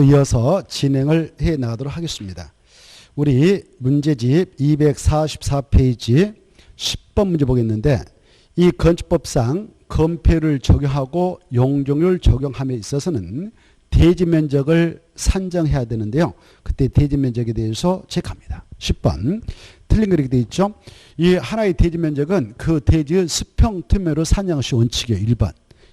이어서 진행을 해 나가도록 하겠습니다. 우리 문제집 244페이지 10번 문제 보겠는데, 이 건축법상 건폐율을 적용하고 용적률 적용함에 있어서는 대지 면적을 산정해야 되는데요. 그때 대지 면적에 대해서 체크합니다. 10번 틀린 거 이렇게 되어 있죠. 이 하나의 대지 면적은 그 대지의 수평투매로 산정한 것이 원칙이에요.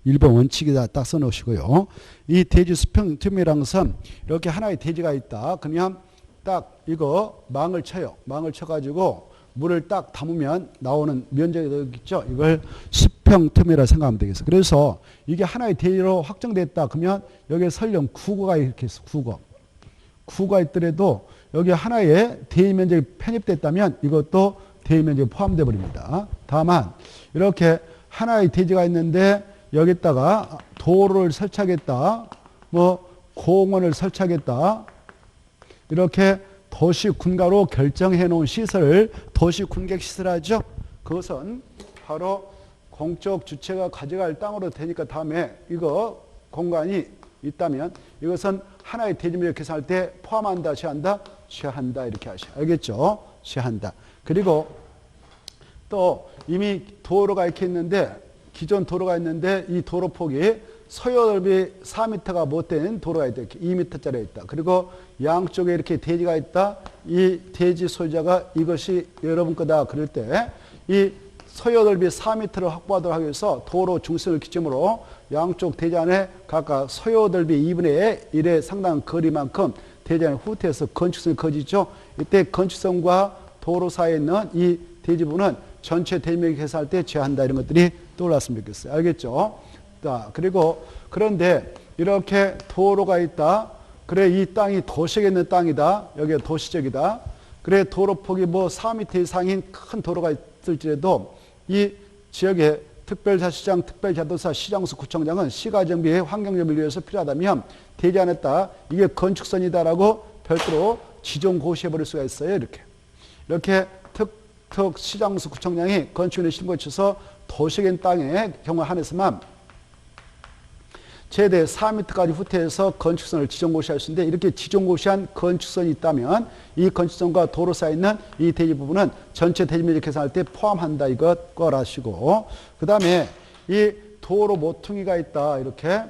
1번 원칙이다 딱 써놓으시고요. 이 대지 수평투매라는 것은 이렇게 하나의 대지가 있다. 그러면 딱 이거 망을 쳐요. 망을 쳐가지고 물을 딱 담으면 나오는 면적이 있죠. 이걸 수평투매라 생각하면 되겠어요. 그래서 이게 하나의 대지로 확정됐다. 그러면 여기에 설령 구거가 이렇게 있어. 구거가 있더라도 여기 하나의 대지 면적이 편입됐다면 이것도 대지 면적에 포함되어 버립니다. 다만 이렇게 하나의 대지가 있는데 여기다가 도로를 설치하겠다, 뭐 공원을 설치하겠다, 이렇게 도시군가로 결정해 놓은 시설을 도시군객시설하죠. 그것은 바로 공적 주체가 가져갈 땅으로 되니까 다음에 이거 공간이 있다면 이것은 하나의 대지면적 계산할 때 포함한다, 제한다? 제한다 이렇게 하셔. 알겠죠? 제한다. 그리고 또 이미 도로가 이렇게 있는데, 기존 도로가 있는데 이 도로 폭이 서요 넓이 4m가 못된 도로가 있다. 이렇게 2m짜리 있다. 그리고 양쪽에 이렇게 대지가 있다. 이 대지 소유자가 이것이 여러분 거다. 그럴 때 이 서요 넓이 4m를 확보하도록 하기 위해서 도로 중심을 기점으로 양쪽 대지 안에 각각 서요 넓이 2분의 1의 상당한 거리만큼 대지 안에 후퇴해서 건축성이 커지죠. 이때 건축성과 도로 사이에 있는 이 대지 부분은 전체 대지면적 계산할 때 제한다. 이런 것들이 떠올랐으면 좋겠어요. 알겠죠? 자, 그리고 그런데 이렇게 도로가 있다. 그래, 이 땅이 도시에 있는 땅이다. 여기가 도시적이다. 그래, 도로 폭이 뭐 4m 이상인 큰 도로가 있을지라도 이 지역에 특별자치장, 특별자도사, 시장수, 구청장은 시가정비의 환경정비를 위해서 필요하다면 대지 안에다 이게 건축선이다라고 별도로 지정 고시해버릴 수가 있어요. 이렇게 시장수, 구청장이 건축인에 신고해서 도시적인 땅의 경우 한해서만 최대 4m까지 후퇴해서 건축선을 지정고시할 수 있는데, 이렇게 지정고시한 건축선이 있다면 이 건축선과 도로 사이에 있는 이 대지 부분은 전체 대지 면적 계산할 때 포함한다. 이것 꺼라시고, 그 다음에 이 도로 모퉁이가 있다. 이렇게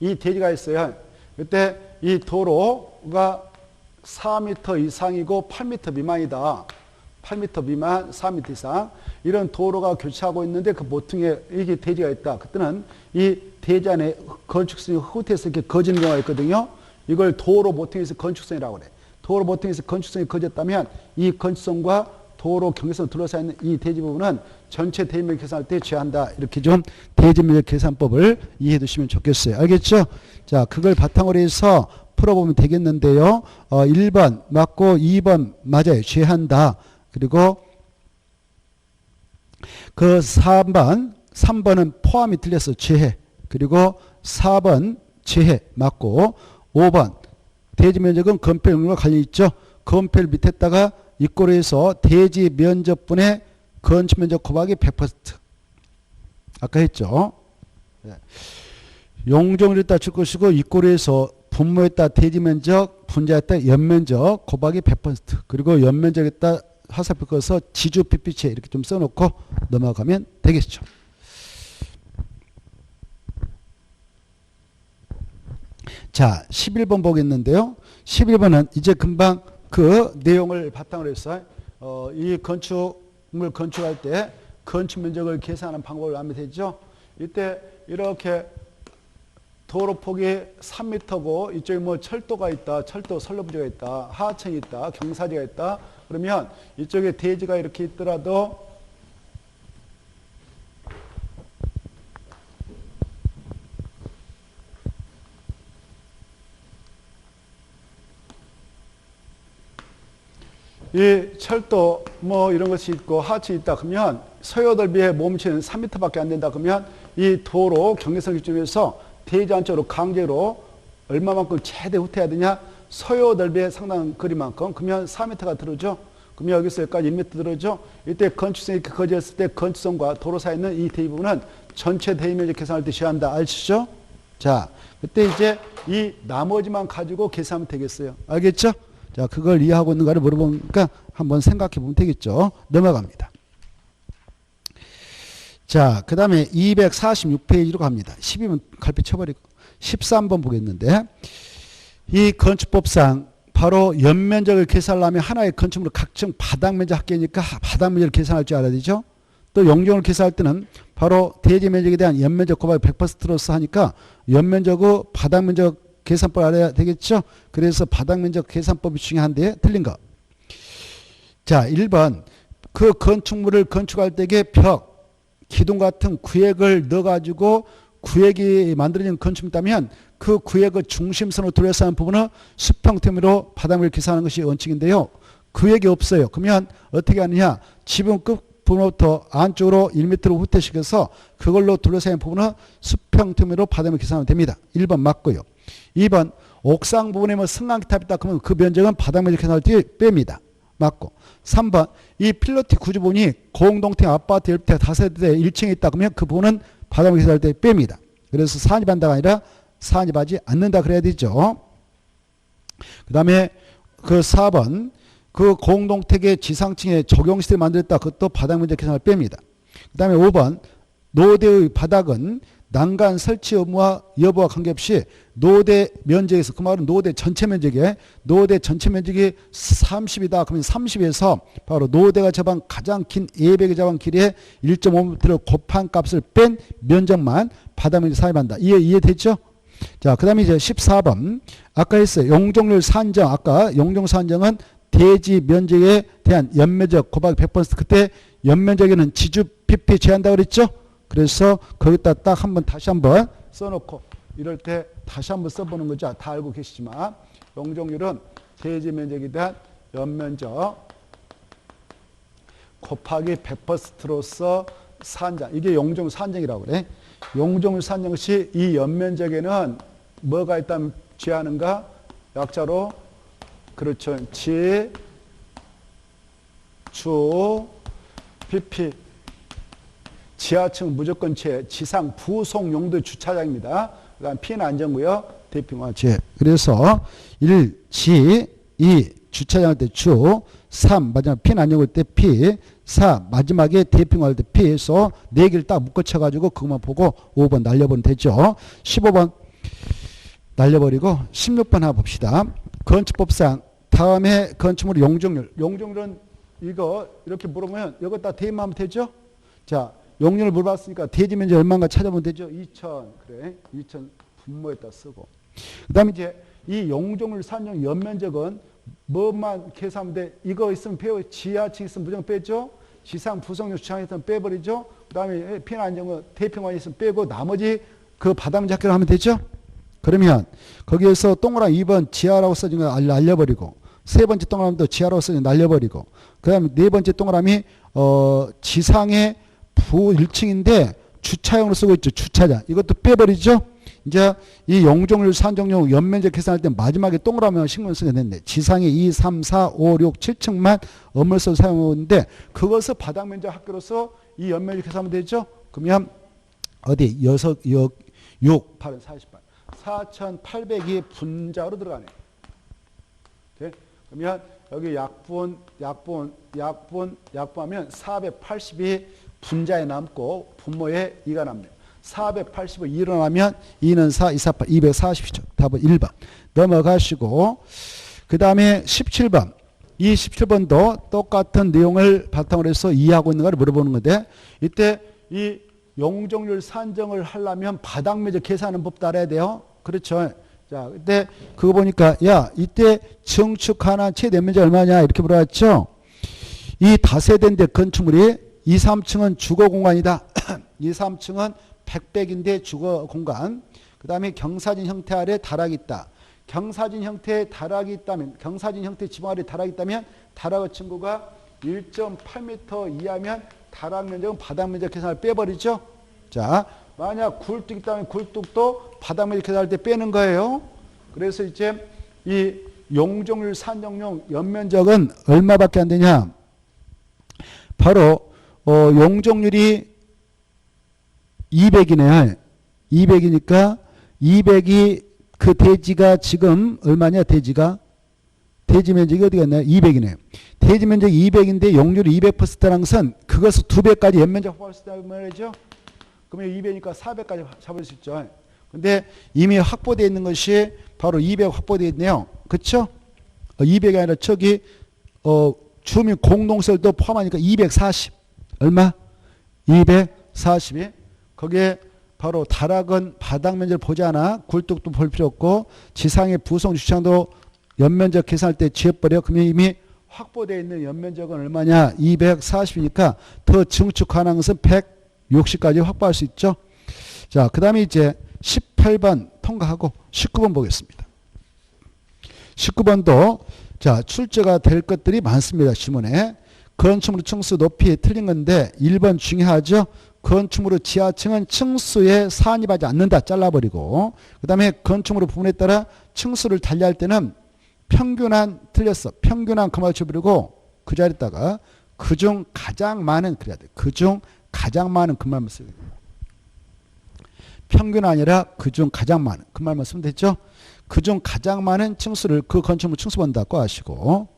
이 대지가 있어요. 그때 이 도로가 4m 이상이고 8m 미만이다. 8m 미만, 4m 이상. 이런 도로가 교차하고 있는데 그 모퉁이에 이게 대지가 있다. 그때는 이 대지 안에 건축선이 후퇴해서 이렇게 거지는 경우가 있거든요. 이걸 도로 모퉁이에서 건축선이라고 그래. 도로 모퉁이에서 건축선이 거졌다면 이 건축선과 도로 경계선 둘러싸여 있는 이 대지 부분은 전체 대지면적 계산할 때 제한다. 이렇게 좀 대지면적 계산법을 이해해 두시면 좋겠어요. 알겠죠? 자, 그걸 바탕으로 해서 풀어보면 되겠는데요. 1번 맞고 2번 맞아요. 제한다. 그리고 그 3번은 포함이 틀렸어. 제해. 그리고 4번 제해 맞고, 5번 대지 면적은 건폐 용률과 관련이 있죠. 건폐를 밑에다가 이꼴로 해서 대지 면적분의 건축 면적 곱하기 100%. 아까 했죠. 용적률에다 줄 것이고 이꼴로 해서 분모에다 대지 면적, 분자에다 연면적 곱하기 100%. 그리고 연면적에다 화살표 꺼서 지주 PP채 이렇게 좀 써놓고 넘어가면 되겠죠. 자, 11번 보겠는데요. 11번은 이제 금방 그 내용을 바탕으로 해서 이 건축물 건축할 때 건축 면적을 계산하는 방법을 알면 되죠. 이때 이렇게 도로 폭이 3m고 이쪽에 뭐 철도가 있다, 철도 선로부지가 있다, 하천이 있다, 경사지가 있다. 그러면 이쪽에 대지가 이렇게 있더라도 이 철도 뭐 이런 것이 있고 하천이 있다 그러면 서요 넓이의 몸치는 3m밖에 안 된다 그러면 이 도로 경계선 기준에서 대지 안쪽으로 강제로 얼마만큼 최대 후퇴해야 되냐? 서요 넓이의 상당한 거리만큼. 그러면 4m가 들어오죠. 그러면 여기서 여기까지 1m 들어오죠. 이때 건축성이 이렇게 거졌을 때 건축성과 도로 사이에 있는 이 대지 부분은 전체 대지 면적 계산할 때 제한다. 아시죠? 자, 그때 이제 이 나머지만 가지고 계산하면 되겠어요. 알겠죠? 자, 그걸 이해하고 있는가를 물어보니까 한번 생각해 보면 되겠죠. 넘어갑니다. 자, 그 다음에 246페이지로 갑니다. 10이면 갈피 쳐버리고 13번 보겠는데, 이 건축법상 바로 연면적을 계산하려면 하나의 건축물을 각층 바닥면적 합계니까 바닥면적을 계산할 줄 알아야 되죠. 또 용적을 계산할 때는 바로 대지 면적에 대한 연면적 곱하기 100%로서 하니까 연면적의 바닥면적 계산법 알아야 되겠죠. 그래서 바닥면적 계산법이 중요한데 틀린 거. 자, 1번 그 건축물을 건축할 때에 벽, 기둥 같은 구획을 넣어가지고 구획이 만들어진 건축물이 있다면 그 구획의 중심선으로 둘러싸는 부분은 수평태미로 바닥면을 계산하는 것이 원칙인데요. 구획이 없어요. 그러면 어떻게 하느냐. 지붕 끝 부분부터 안쪽으로 1m로 후퇴시켜서 그걸로 둘러싸인 부분은 수평태미로 바닥면을 계산하면 됩니다. 1번 맞고요. 2번 옥상 부분에 뭐 승강기탑이 있다 그러면 그 면적은 바닥면을 계산할 때 뺍니다. 맞고. 3번 이 필로티 구조본이 공동택 아파트 10대 다세대 1층에 있다 그러면 그 부분은 바닥면을 계산할 때 뺍니다. 그래서 산입한다가 아니라 산입하지 않는다 그래야 되죠. 그 다음에 그 4번 그 공동택의 지상층에 적용시설을 만들었다. 그것도 바닥면적 계산을 뺍니다. 그 다음에 5번 노대의 바닥은 난간 설치 여부와 관계없이 노대 면적에서, 그 말은 노대 전체 면적에, 노대 전체 면적이 30이다. 그러면 30에서 바로 노대가 접한 가장 긴 예백의 접한 길이에 1.5m를 곱한 값을 뺀 면적만 바닥면적 산입한다. 이해됐죠? 자, 그 다음에 이제 14번. 아까 했어요. 용적률 산정. 아까 용적 산정은 대지 면적에 대한 연면적 곱하기 100%. 그때 연면적에는 지주 PP 제한다고 그랬죠? 그래서 거기다 딱 한번 다시 한번 써놓고 이럴 때 다시 한번 써보는 거죠. 다 알고 계시지만 용적률은 대지 면적에 대한 연면적 곱하기 100%로서 산정. 이게 용적률 산정이라고 그래. 용적률 산정 것이 이 연면적에는 뭐가 있다면 제하는가? 약자로 그렇죠. 지, 주, PP. 지하층 무조건 지상 부속 용도 주차장입니다. 그다음 P는 안전구요. 대평화 제. 그래서 1, 지, 2 주차장 할 때 주, 3 마지막 P는 안전구일 때 P, 4 마지막에 대평화 할 때 P 해서 4개를 딱 묶어쳐 가지고 그것만 보고 5번 날려버리면 되죠. 15번 날려버리고 16번 하나 봅시다. 건축법상 다음에 건축물 용적률. 용적률은 이거 이렇게 물어보면 이거 다 대입하면 되죠. 자, 용적률 물어봤으니까 대지 면적 얼마인가 찾아보면 되죠. 2000. 그래. 2000 분모에다 쓰고. 그 다음에 이제 이 용적률 산정 연면적은 뭐만 계산하면 돼? 이거 있으면 빼요. 지하층 있으면 무조건 빼죠. 지상 부속용 주차장 있으면 빼버리죠. 그 다음에 피난 안정은 대평원이 있으면 빼고 나머지 그 바닥 잡기로 하면 되죠. 그러면 거기에서 동그라미 2번 지하라고 써진 거 날려버리고, 세 번째 동그라미도 지하라고 써진 거 날려버리고, 그 다음에 네 번째 동그라미 지상의 부 1층인데 주차용으로 쓰고 있죠. 주차장. 이것도 빼버리죠. 이제 이 용적률 산정용 연면적 계산할 때 마지막에 동그라미만 신경 쓰게 됐네. 지상에 2, 3, 4, 5, 6, 7층만 엄을 써서 사용하는데 그것을 바닥 면적 합계로서 이 연면적 계산하면 되죠. 그러면 어디 6, 8은 48. 4,800이 분자로 들어가네. 오케이? 그러면 여기 약분하면 480이 분자에 남고 분모에 2가 남네요. 480을 2로 나면 2는 4, 2, 4, 8, 240이죠. 답은 1번. 넘어가시고 그 다음에 17번. 이 17번도 똑같은 내용을 바탕으로 해서 이해하고 있는가를 물어보는 건데 이때 이 용적률 산정을 하려면 바닥 면적 계산하는 법도 알아야 돼요. 그렇죠. 자, 그때 그거 보니까 야 이때 증축 하나 최대 면적 얼마냐 이렇게 물어봤죠. 이 다세대인데 건축물이 2, 3층은 주거 공간이다. 2, 3층은 100백인데 주거 공간. 그 다음에 경사진 형태 아래 다락이 있다. 경사진 형태의 다락이 있다면, 경사진 형태 지붕 아래 다락이 있다면 다락의 친구가 1.8m 이하면 다락 면적은 바닥 면적 계산을 빼버리죠. 자, 만약 굴뚝 있다면 굴뚝도 바닥 면적 계산할 때 빼는 거예요. 그래서 이제 이 용적률 산정용 연면적은 얼마밖에 안 되냐? 바로 용적률이 200이네. 200이니까 200이 그 대지가 지금 얼마냐 대지가 대지 면적이 어디 갔나요? 200이네요. 대지 면적이 200인데 용률이 200%라는 것은 그것을 2배까지 연면적 확보할 수 있다는 말이죠. 그러면 200이니까 400까지 잡을 수 있죠. 근데 이미 확보되어 있는 것이 바로 200 확보되어 있네요. 그렇죠? 200이 아니라 저기 주민 공동설도 포함하니까 240 얼마? 240이 거기에 바로 다락은 바닥 면적을 보지 않아 굴뚝도 볼 필요 없고 지상의 부속 주차장도 연면적 계산할 때 지어버려. 그러면 이미 확보되어 있는 연면적은 얼마냐? 240이니까 더 증축하는 것은 160까지 확보할 수 있죠. 자, 그 다음에 이제 18번 통과하고 19번 보겠습니다. 19번도 자 출제가 될 것들이 많습니다. 지문에. 건축물 층수 높이 틀린 건데 1번 중요하죠. 건축물의 지하층은 층수에 산입하지 않는다. 잘라버리고 그 다음에 건축물 부분에 따라 층수를 달리할 때는 평균한 틀렸어. 평균한 그말 쳐버리고 그 자리에다가 그중 가장 많은 그래야 돼. 그중 가장 많은 그 말만 쓰고 평균 아니라 그중 가장 많은 그 말만 쓰면 됐죠. 그중 가장 많은 층수를 그 건축물 층수 본다고 하시고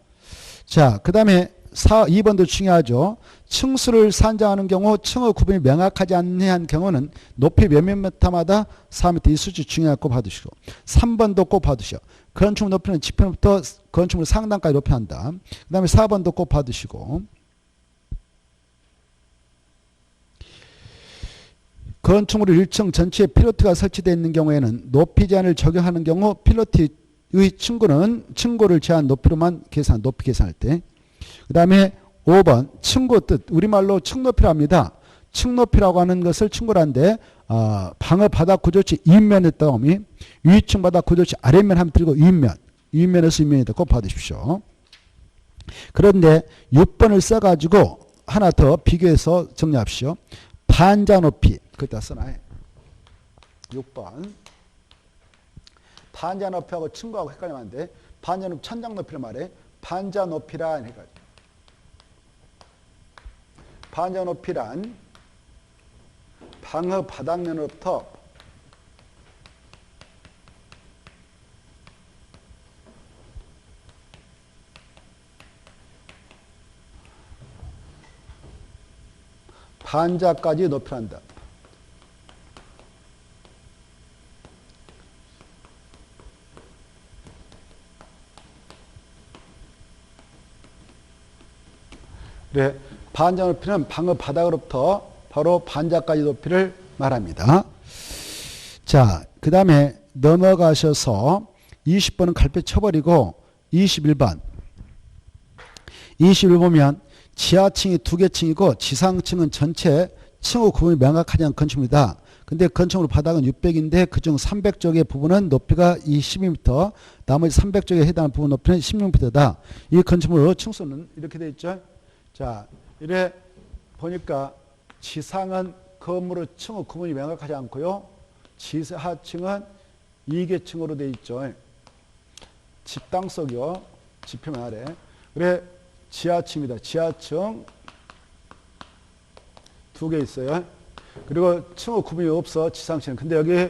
자 그 다음에 2번도 중요하죠. 층수를 산정하는 경우 층의 구분이 명확하지 않는 경우는 높이 몇몇 미터마다 4m 이 수치 중요하고 받으시고 3번도 꼭 받으시오. 건축물 높이는 지평부터 건축물 상단까지 높여한다. 그 다음에 4번도 꼭 받으시고 건축물 1층 전체에 필로티가 설치되어 있는 경우에는 높이 제한을 적용하는 경우 필로티의 층고를 제한 높이로만 계산, 높이 계산할 때. 그 다음에 5번 층고 뜻 우리말로 층높이라 합니다. 층높이라고 하는 것을 층고라는데 방어 바닥 구조치 윗면에 떠오미 위층 바닥 구조치 아랫면 하면 들고 윗면에서 윗면이다. 꼭 받으십시오. 그런데 6번을 써가지고 하나 더 비교해서 정리합시오. 반자 높이 그기다 써놔요. 6번 반자 높이하고 층고하고 헷갈리면 안 돼. 반자 높이 천장 높이를 말해. 반자 높이란 해가지고 반자 높이란 방어 바닥면으로부터 반자까지 높이란다. 그래, 반자 높이는 방어 바닥으로부터 바로 반자까지 높이를 말합니다. 자, 그 다음에 넘어가셔서 20번은 갈피 쳐버리고 21번. 21 보면 지하층이 2개 층이고 지상층은 전체 층의 구분이 명확하지 않은 건축물이다. 근데 건축물 바닥은 600인데 그중 300쪽의 부분은 높이가 12m, 나머지 300쪽에 해당하는 부분 높이는 16m다. 이 건축물의 층수는 이렇게 되어 있죠. 자, 이래 보니까 지상은 건물의 층의 구분이 명확하지 않고요. 지하층은 2개층으로 되어 있죠. 집당 속이요. 지표면 아래. 그래 지하층입니다. 지하층 2개 있어요. 그리고 층의 구분이 없어 지상층. 근데 여기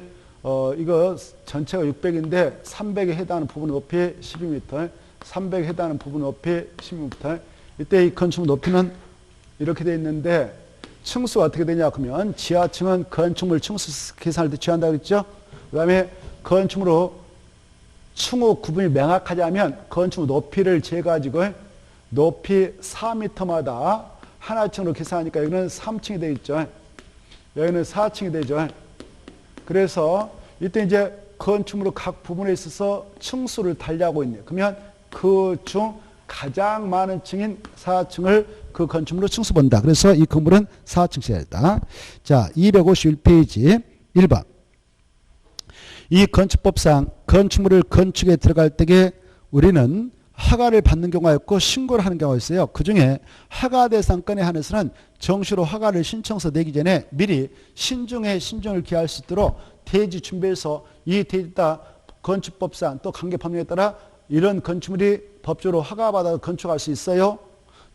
이거 전체가 600인데 300에 해당하는 부분 높이 12m, 300에 해당하는 부분 높이 16m. 이때 이 건축물 높이는 이렇게 되어 있는데 층수가 어떻게 되냐 그러면 지하층은 건축물 층수 계산할 때 취한다고 했죠. 그 다음에 건축물로 층의 구분이 명확하지 않으면 건축물 높이를 재가지고 높이 4m마다 하나층으로 계산하니까 여기는 3층이 되어 있죠. 여기는 4층이 되죠. 그래서 이때 이제 건축물의 각 부분에 있어서 층수를 달리하고 있네요. 그러면 그 중 가장 많은 층인 4층을 그 건축물로 층수 본다. 그래서 이 건물은 4층 시야다. 자, 251페이지 1번. 이 건축법상 건축물을 건축에 들어갈 때에 우리는 허가를 받는 경우가 있고 신고를 하는 경우가 있어요. 그중에 허가 대상 건에 한해서는 정시로 허가를 신청서 내기 전에 미리 신중을 기할 수 있도록 대지 준비해서 이 대지 따라 건축법상 또 관계 법령에 따라 이런 건축물이 법적으로 허가받아 건축할 수 있어요.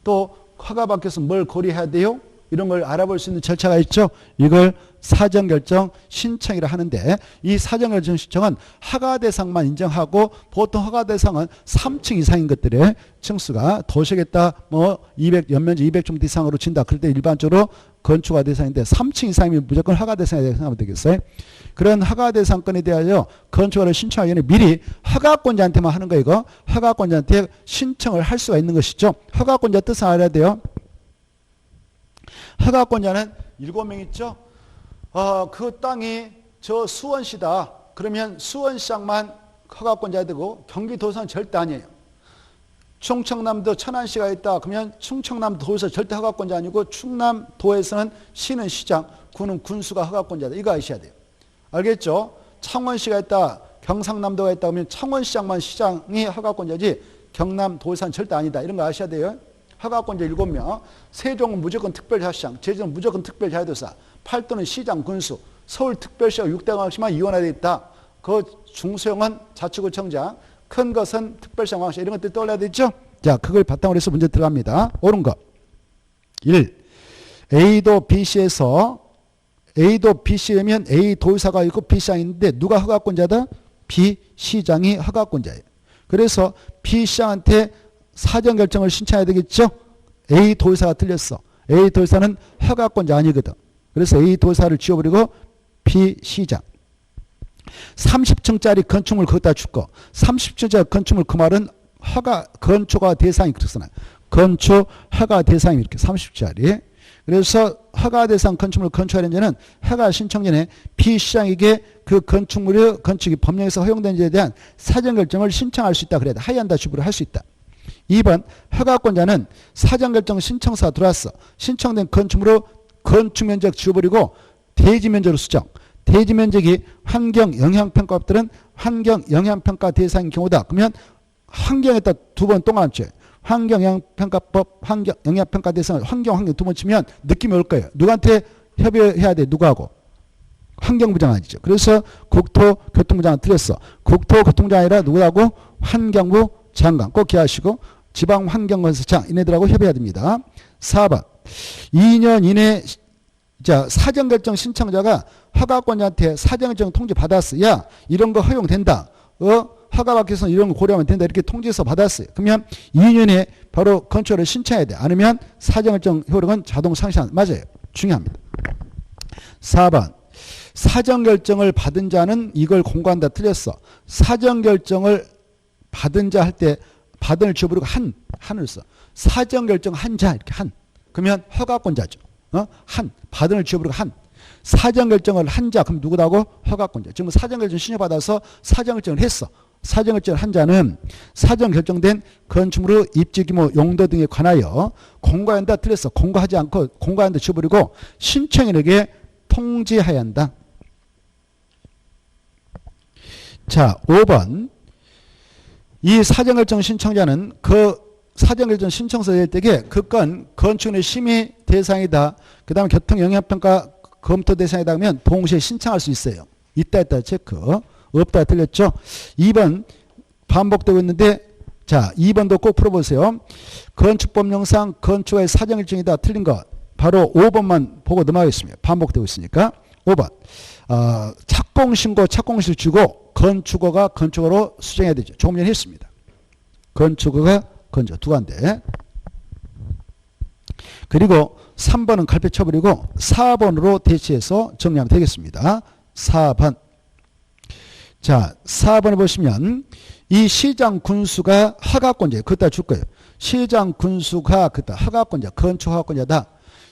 또 허가받기 위해서 뭘 고려해야 돼요? 이런 걸 알아볼 수 있는 절차가 있죠. 이걸 사전결정 신청이라 하는데 이 사전결정 신청은 허가 대상만 인정하고 보통 허가 대상은 3층 이상인 것들의 층수가 도시겠다 뭐 200 연면적 200종 이상으로 진다. 그럴 때 일반적으로 건축허가 대상인데 3층 이상이면 무조건 허가 대상에 생각하면 되겠어요. 그런 허가 대상권에 대하여 건축허가를 신청하기 전에 미리 허가권자한테만 하는 거 이거 허가권자한테 신청을 할 수가 있는 것이죠. 허가권자 뜻을 알아야 돼요. 허가권자는 7명 있죠. 그 땅이 저 수원시다. 그러면 수원시장만 허가권자가 되고 경기도에서는 절대 아니에요. 충청남도 천안시가 있다. 그러면 충청남도에서 절대 허가권자 아니고 충남도에서는 시는 시장, 구는 군수가 허가권자다. 이거 아셔야 돼요. 알겠죠? 창원시가 있다. 경상남도가 있다. 그러면 창원시장만 시장이 허가권자지 경남도에서는 절대 아니다. 이런 거 아셔야 돼요. 허가권자 7명. 세종은 무조건 특별자치장, 제주는 무조건 특별자치도사, 팔도는 시장, 군수, 서울특별시가 6대광역시만 이원화되어 있다. 그 중소형은 자치구청장, 큰 것은 특별시장, 광역시 이런 것들 떠올려야 되죠. 자, 그걸 바탕으로 해서 문제 들어갑니다. 옳은 거. 1. A도 B시에서 A도 B시면 A 도의사가 있고 B시장이 있는데 누가 허가권자다? B시장이 허가권자예요. 그래서 B시장한테 사전결정을 신청해야 되겠죠. A 도의사가 틀렸어. A 도의사는 허가권자 아니거든. 그래서 A 도의사를 지워버리고 B시장. 30층짜리 건축물 거기다 줄거. 30층짜리 건축물 그 말은 건축허가 대상이 그렇게 써놔요. 건축 허가 대상이 이렇게 30층짜리. 그래서 허가 대상 건축물을 건축하려는 자는 허가 신청 전에 B시장에게 그 건축이 법령에서 허용된지에 대한 사전결정을 신청할 수 있다. 그래야 돼. 하이한다 주부를 할 수 있다. 2번 허가권자는 사전결정 신청서가 들어왔어. 신청된 건축물로 건축면적 지워버리고 대지면적으로 수정. 대지면적이 환경영향평가법들은 환경영향평가 대상인 경우다. 그러면 환경에다 2번 동그라미 환경영향평가법 환경영향평가 대상을 환경 두 번 치면 느낌이 올 거예요. 누구한테 협의해야 돼? 누구하고? 환경부장관이죠. 그래서 국토교통부장관 틀렸어. 국토교통부장이 아니라 누구하고? 환경부 장관 꼭 기억하시고 지방환경건설청 이네들하고 협의해야 됩니다. 4번 2년 이내 사전결정 신청자가 허가권자한테 사전결정 통지 받았어. 야 이런 거 허용된다. 허가받기위해서 이런 거 고려하면 된다. 이렇게 통지서 받았어요. 그러면 2년에 바로 건축을 신청해야 돼. 아니면 사전결정 효력은 자동 상실한다. 맞아요. 중요합니다. 4번 사전결정을 받은 자는 이걸 공고한다. 틀렸어. 사전결정을 받은 자 할 때 받은을 지워버리고 한을 써. 사전결정 한 자 이렇게 한. 그러면 허가권자죠. 받은을 지워버리고 한. 사전결정을 한 자 그럼 누구다고? 허가권자. 지금 사전결정 신청받아서 사전결정을 했어. 사전결정을 한 자는 사전결정된 건축물의 입지규모 용도 등에 관하여 공고한다. 틀렸어. 공고하지 않고 공고한다 지워버리고 신청인에게 통지해야 한다. 자 5번 이 사전결정 신청자는 그 사전결정 신청서 낼 때에 그 건 건축의 심의 대상이다. 그 다음에 교통영향평가 검토 대상이다 하면 동시에 신청할 수 있어요. 있다 했다 체크. 없다 틀렸죠. 2번 반복되고 있는데 자 2번도 꼭 풀어보세요. 건축법령상 건축의 사전결정이다. 틀린 거 바로 5번만 보고 넘어가겠습니다. 반복되고 있으니까 5번 착공신고 착공실 주고 건축허가 건축허로 수정해야 되죠. 조금 전에 했습니다. 건축허가 건축 두 간데. 그리고 3번은 갈피 쳐버리고 4번으로 대체해서 정리하면 되겠습니다. 4번. 자, 4번에 보시면 이 시장 군수가 허가권자예요. 그것다 줄 거예요. 시장 군수가 그다 허가권자, 건축 허가권자다.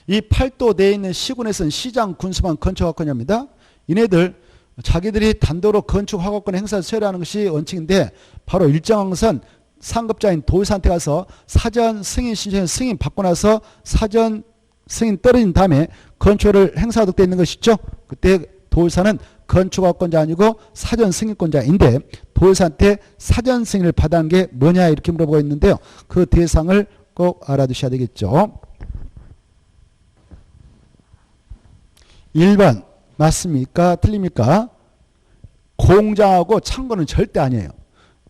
이 8도 내에 있는 시군에서는 시장 군수만 건축 허가권자입니다. 이네들 자기들이 단도로 건축 허가권 행사를 처리하는 것이 원칙인데 바로 일정한 것은 상급자인 도의사한테 가서 사전 승인 신청 승인 받고 나서 사전 승인 떨어진 다음에 건축을 행사하도록 되어 있는 것이죠. 그때 도의사는 건축 허가권자 아니고 사전 승인권자인데 도의사한테 사전 승인을 받은 게 뭐냐 이렇게 물어보고 있는데요. 그 대상을 꼭 알아두셔야 되겠죠. 1번 맞습니까? 틀립니까? 공장하고 창고는 절대 아니에요.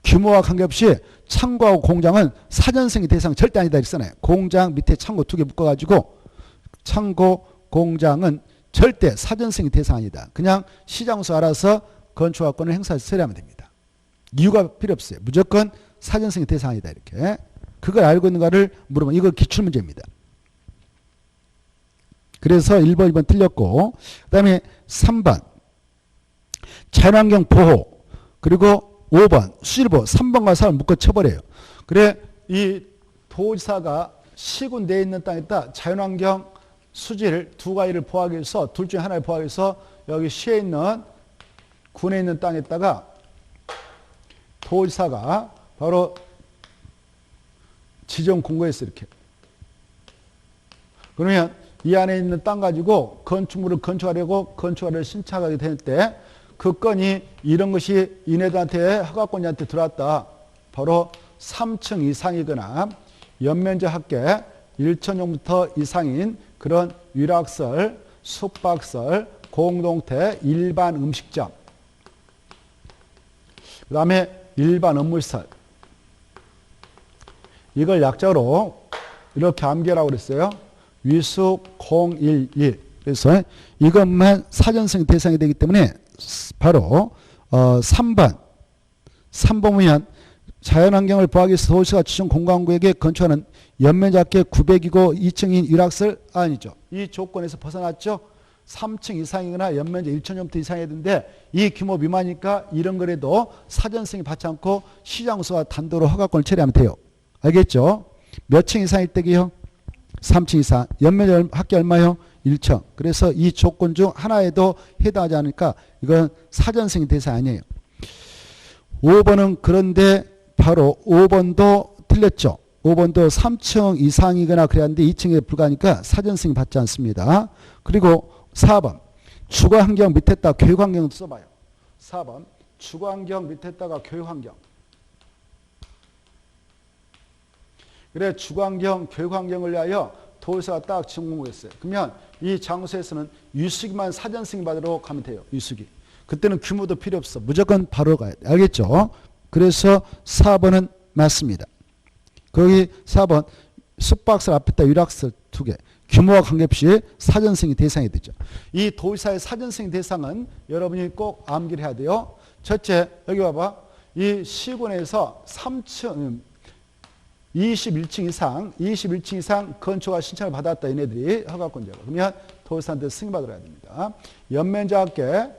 규모와 관계없이 창고하고 공장은 사전승인 대상 절대 아니다 이렇게 써놔요. 공장 밑에 창고 2개 묶어가지고 창고, 공장은 절대 사전승인 대상 아니다. 그냥 시장소 알아서 건축허가권을 행사해서 처리하면 됩니다. 이유가 필요 없어요. 무조건 사전승인 대상 아니다. 이렇게. 그걸 알고 있는가를 물으면 이거 기출문제입니다. 그래서 1번, 2번 틀렸고 그 다음에 3번 자연환경 보호 그리고 5번 수질보호 3번과 4번 묶어 쳐버려요. 그래 이 도지사가 시군 내에 있는 땅에다 자연환경 수질 두 가지를 보호하기 위해서 둘 중에 하나를 보호하기 위해서 여기 시에 있는 군에 있는 땅에다가 도지사가 바로 지정 공고했어 이렇게. 그러면 이 안에 있는 땅 가지고 건축물을 건축하려고 건축하를 신청하게 될 때 그 건이 이런 것이 이네들한테 허가권자한테 들어왔다. 바로 3층 이상이거나 연면적 합계 1,000평부터 이상인 그런 위락설, 숙박설, 공동태, 일반 음식점 그 다음에 일반 업무시설 이걸 약자로 이렇게 암기하라고 그랬어요. 위숙 011 그래서 이것만 사전승인 대상이 되기 때문에 바로 3번 보면 자연환경을 보호하기 위해서 도시가 지정 공간구역에 건축하는 연면적합계 900이고 2층인 위락설 아니죠. 이 조건에서 벗어났죠. 3층 이상이거나 연면적 1,000평부터 이상해야 되는데 이 규모 미만이니까 이런 거라도 사전승인 받지 않고 시장소가 단독으로 허가권을 처리하면 돼요. 알겠죠? 몇 층 이상일 때기요? 3층 이상. 연면적 합계 얼마요? 1층. 그래서 이 조건 중 하나에도 해당하지 않으니까 이건 사전승인 대상 아니에요. 5번은 그런데 바로 5번도 틀렸죠. 5번도 3층 이상이거나 그래야 하는데 2층에 불과하니까 사전승인 받지 않습니다. 그리고 4번 주거환경 밑에다가 교육환경 써봐요. 4번 주거환경 밑에다가 교육환경. 그래 주거환경, 교육환경을 위하여 도지사가 딱 지정공고했어요. 그러면 이 장소에서는 유수기만 사전승인 받으러 가면 돼요. 유수기. 그때는 규모도 필요 없어. 무조건 바로 가야 돼. 알겠죠? 그래서 4번은 맞습니다. 거기 4번 숙박설 앞에다 위락설 2개. 규모와 관계없이 사전승인 대상이 되죠. 이 도지사의 사전승인 대상은 여러분이 꼭 암기를 해야 돼요. 첫째 여기 봐봐. 이 시군에서 3층 21층 이상 건축허가 신청을 받았다. 얘네들이 허가권자가. 그러면 도지사한테 승인받으러 가야 됩니다. 연면적 합계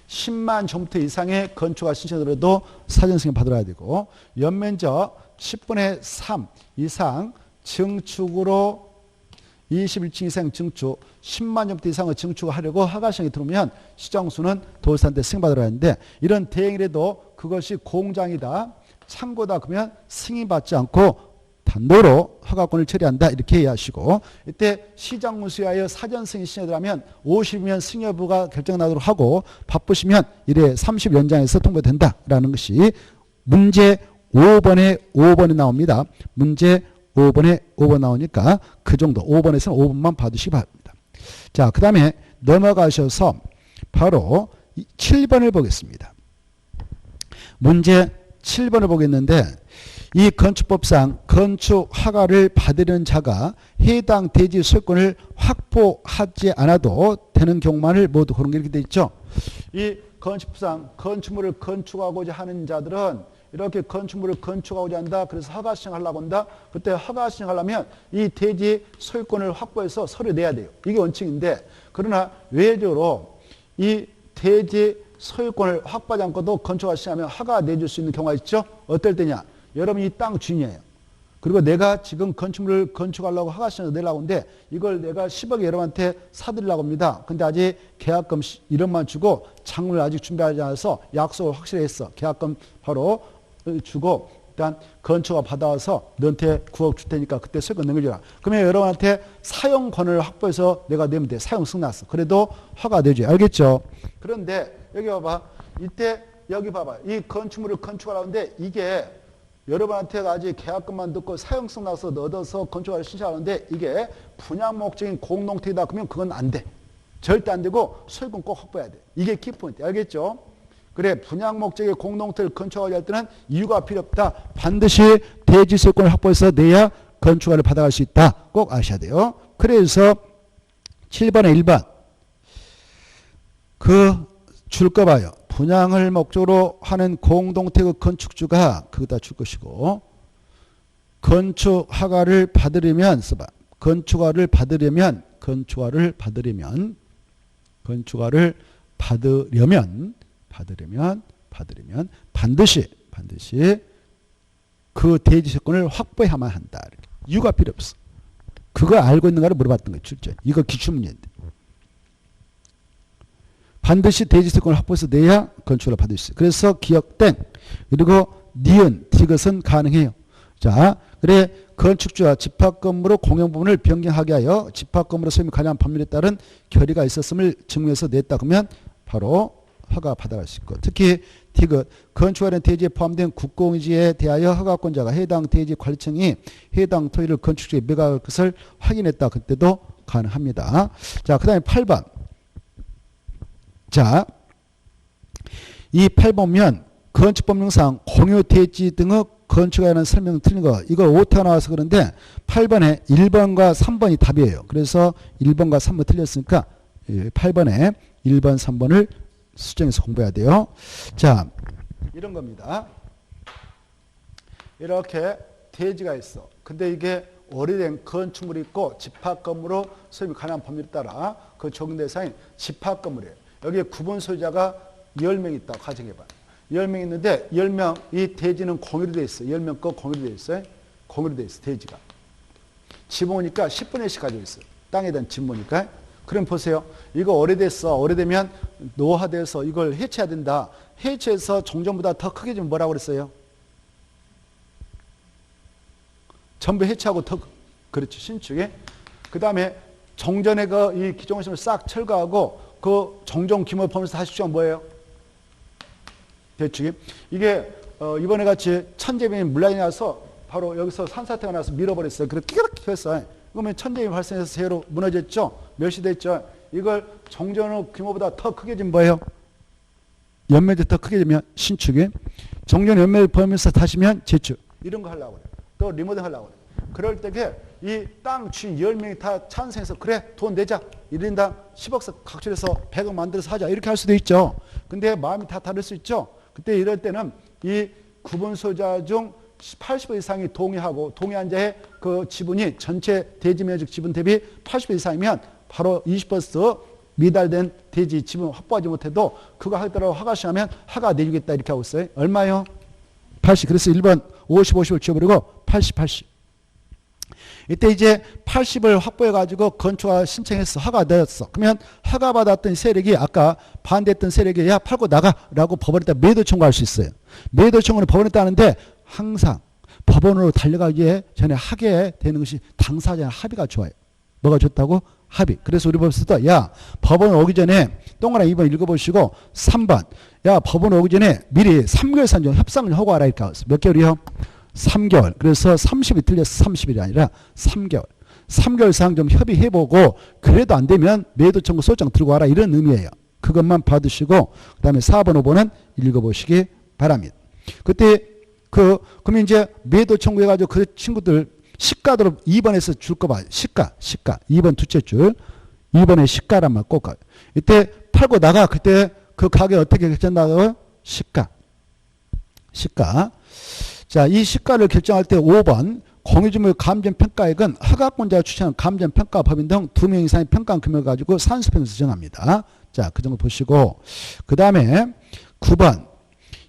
10만 제곱미터 이상의 건축허가 신청을 해도 사전승인 받으러 가야 되고 연면적 10분의 3 이상 증축으로 21층 이상 증축 10만 제곱미터 이상의 증축을 하려고 허가 신청이 들어오면 시장수는 도지사한테 승인받으러 가는데 이런 대행이라도 그것이 공장이다. 창고다 그러면 승인받지 않고 단독으로 허가권을 처리한다 이렇게 이해하시고 이때 시장문수위하여 사전승인 신청을 하면 50이면 승인 여부가 결정나도록 하고 바쁘시면 이래 30연장해서 통보된다라는 것이 문제 5번에 나옵니다. 문제 5번에 5번 나오니까 그 정도 5번에서는 5번만 봐두시기 바랍니다. 자, 그 다음에 넘어가셔서 바로 7번을 보겠습니다. 문제 7번을 보겠는데 이 건축법상 건축 허가를 받으려는 자가 해당 대지 소유권을 확보하지 않아도 되는 경우만을 모두 그런 게 이렇게 돼 있죠. 이 건축법상 건축물을 건축하고자 하는 자들은 이렇게 건축물을 건축하고자 한다. 그래서 허가 신청하려고 한다. 그때 허가 신청하려면 이 대지 소유권을 확보해서 서류 내야 돼요. 이게 원칙인데 그러나 외적으로 이 대지 소유권을 확보하지 않고도 건축허가 신청하면 허가 내줄 수 있는 경우가 있죠. 어떨 때냐. 여러분이 땅 주인이에요. 그리고 내가 지금 건축물을 건축하려고 허가 신청을 내려고 하는데 이걸 내가 10억에 여러분한테 사드리려고 합니다. 근데 아직 계약금 1억만 주고 장을 아직 준비하지 않아서 약속을 확실히 했어. 계약금 바로 주고 일단 건축허가 받아와서 너한테 9억 줄 테니까 그때 소유권 넘겨줘라. 그러면 여러분한테 사용권을 확보해서 내가 내면 돼. 사용승 났어. 그래도 허가 내줘요. 알겠죠? 그런데 여기 봐봐. 이때 여기 봐봐. 이 건축물을 건축하려는데 이게 여러분한테 아직 계약금만 듣고 사용성 나서 얻어서 건축허가를 신청하는데 이게 분양 목적인 공동택이다. 그러면 그건 안 돼. 절대 안 되고 소유권 꼭 확보해야 돼. 이게 키포인트. 알겠죠? 그래 분양 목적의 공동택을 건축하려 할 때는 이유가 필요 없다. 반드시 대지 소유권을 확보해서 내야 건축허가를 받아갈 수 있다. 꼭 아셔야 돼요. 그래서 7번에 1번 그 줄 거 봐요. 분양을 목적으로 하는 공동택의 건축주가 그거다 줄 것이고 건축 허가를 받으려면 써봐. 건축허가를 받으려면 반드시 그 대지세권을 확보해야만 한다. 이유가 필요 없어. 그거 알고 있는가를 물어봤던 거예요. 출제. 이거 기출문제인데. 반드시 대지세권을 확보해서 내야 건축을 받을 수 있어요. 그래서 기억땡 그리고 니은 이것은 가능해요. 자, 그래 건축주와 집합건물의 공용부분을 변경하게 하여 집합건물의 소유물 관련 법률에 따른 결의가 있었음을 증명해서 냈다 그러면 바로 허가 받아갈 수 있고 특히 디귿 건축하는 대지에 포함된 국공지에 대하여 허가권자가 해당 대지 관리청이 해당 토지를 건축주에 매각할 것을 확인했다. 그때도 가능합니다. 자, 그 다음에 8번. 자, 이 8번면 건축법령상 공유 대지 등의 건축에 관한 설명 틀린 거 이거 오타가 나와서 그런데 8번에 1번과 3번이 답이에요. 그래서 1번과 3번 틀렸으니까 8번에 1번 3번을 수정해서 공부해야 돼요. 자, 이런 겁니다. 이렇게 대지가 있어. 근데 이게 오래된 건축물이 있고 집합건물로 소유물 관한 법률에 따라 그 적용 대상이 집합건물이에요. 여기에 구분 소유자가 10명 있다고 가정해봐. 10명 있는데 10명 이 대지는 공유로 돼 있어. 10명 거 공유로 돼 있어요. 공유로 돼 있어. 대지가. 지붕이니까 10분의 1씩 가지고 있어. 땅에 대한 지붕이니까. 그럼 보세요. 이거 오래됐어. 오래되면 노화돼서 이걸 해체해야 된다. 해체해서 종전보다 더 크게 좀 뭐라고 그랬어요? 전부 해체하고 더 그렇죠. 신축에. 그 다음에 종전에 이 기존시설을 싹 철거하고 그 종전 규모 범위에서 다시 추정 뭐예요? 대축이. 이게 이번에 같이 천재변이 물량이 나서 바로 여기서 산사태가 나서 밀어버렸어요. 그래서 끼렇게 했어요. 그러면 천재변이 발생해서 제로 무너졌죠. 멸시됐죠. 이걸 종전의 규모보다 더 크게 진 뭐예요? 연면이 더 크게 되면 신축이. 종전 연면을 범위에서 다시면 재축. 이런 거 하려고 그래요. 또 리모델 하려고 그래요. 그럴 때에 이 땅 주인 10명이 다 찬성해서 그래 돈 내자. 1인당 10억씩 각출해서 100억 만들어서 하자. 이렇게 할 수도 있죠. 근데 마음이 다 다를 수 있죠. 그때 이럴 때는 이 구분 소유자 중 80% 이상이 동의한 자의 그 지분이 전체 대지 면적 지분 대비 80% 이상이면 바로 20% 미달된 대지 지분 확보하지 못해도 그거 하더라도 허가 시하면 허가 내주겠다 이렇게 하고 있어요. 얼마요? 80. 그래서 1번 50, 50을 지워버리고 80, 80. 이때 이제 80을 확보해가지고 건축허가 신청했어. 허가 내었어. 그러면 허가 받았던 세력이 아까 반대했던 세력이 야 팔고 나가라고 법원에다 매도 청구할 수 있어요. 매도 청구는 법원에 따는데 항상 법원으로 달려가기에 전에 하게 되는 것이 당사자의 합의가 좋아요. 뭐가 좋다고? 합의. 그래서 우리 법에서도 야 법원 오기 전에 동그라미 2번 읽어보시고 3번 야 법원 오기 전에 미리 3개월 산 좀 협상을 하고 와라 이렇게 하고 몇 개월이요? 3개월. 그래서 30이 틀렸어. 30일이 아니라 3개월. 3개월 이상 좀 협의해보고 그래도 안 되면 매도 청구 소장 들고 와라 이런 의미예요. 그것만 받으시고 그 다음에 4번 5번은 읽어보시기 바랍니다. 그때 그러면 이제 매도 청구해가지고 그 친구들 시가대로 2번에서 줄 거 봐요. 시가 2번 두째 줄 2번에 시가란 말 꼭 가요. 이때 팔고 나가 그때 그 가격 어떻게 결정나가요? 시가. 자, 이 시가를 결정할 때 5번 공유주물 감정평가액은 허가권자가 추천한 감정평가법인 등 2명 이상의 평가한 금액을 가지고 산수평에서 정합니다. 자, 그 정도 보시고 그 다음에 9번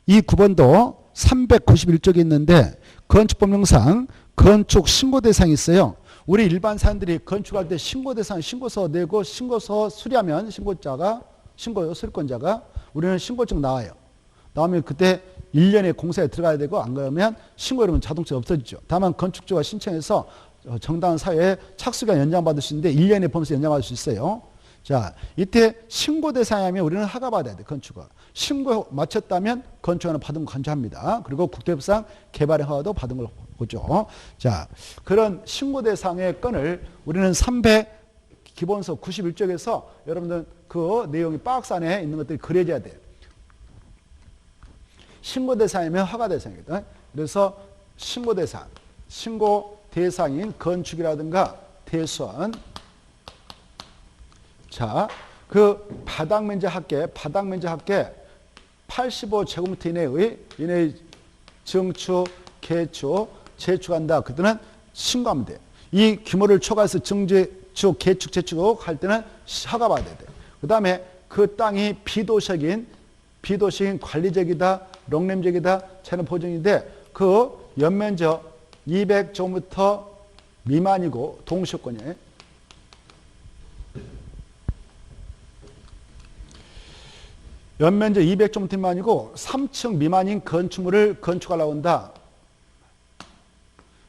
이 9번도 391쪽에 있는데 건축법령상 건축 신고 대상이 있어요. 우리 일반 사람들이 건축할 때 신고 대상 신고서 내고 신고서 수리하면 수리권자가 우리는 신고증 나와요. 나오면 그때 1년에 공사에 들어가야 되고 안 그러면 신고이러면 자동차가 없어지죠. 다만 건축주가 신청해서 정당한 사회에 착수기간 연장받을 수 있는데 1년에 범위에서 연장받을 수 있어요. 자, 이때 신고 대상이면 우리는 허가 받아야 돼. 건축가. 신고 마쳤다면 건축하는 받은 거 간주합니다. 그리고 국토협상 개발의 허가도 받은 걸 보죠. 자, 그런 신고 대상의 건을 우리는 300 기본서 91쪽에서 여러분들 그 내용이 박스 안에 있는 것들이 그려져야 돼요. 신고 대상이면 허가 대상이거든. 그래서 신고 대상인 건축이라든가 대수원, 자, 그 바닥 면적 합계 85제곱미터 이내의 증축, 개축, 재축한다. 그때는 신고하면 돼. 이 규모를 초과해서 증축, 개축, 재축 할 때는 허가 받아야 돼. 그 다음에 그 땅이 비도식인 관리적이다, 롱램적이다, 차는 보증인데 그 연면적 200제곱미터 미만이고 동시효권이에요. 연면적 200제곱미터 미만이고 3층 미만인 건축물을 건축하려고 한다.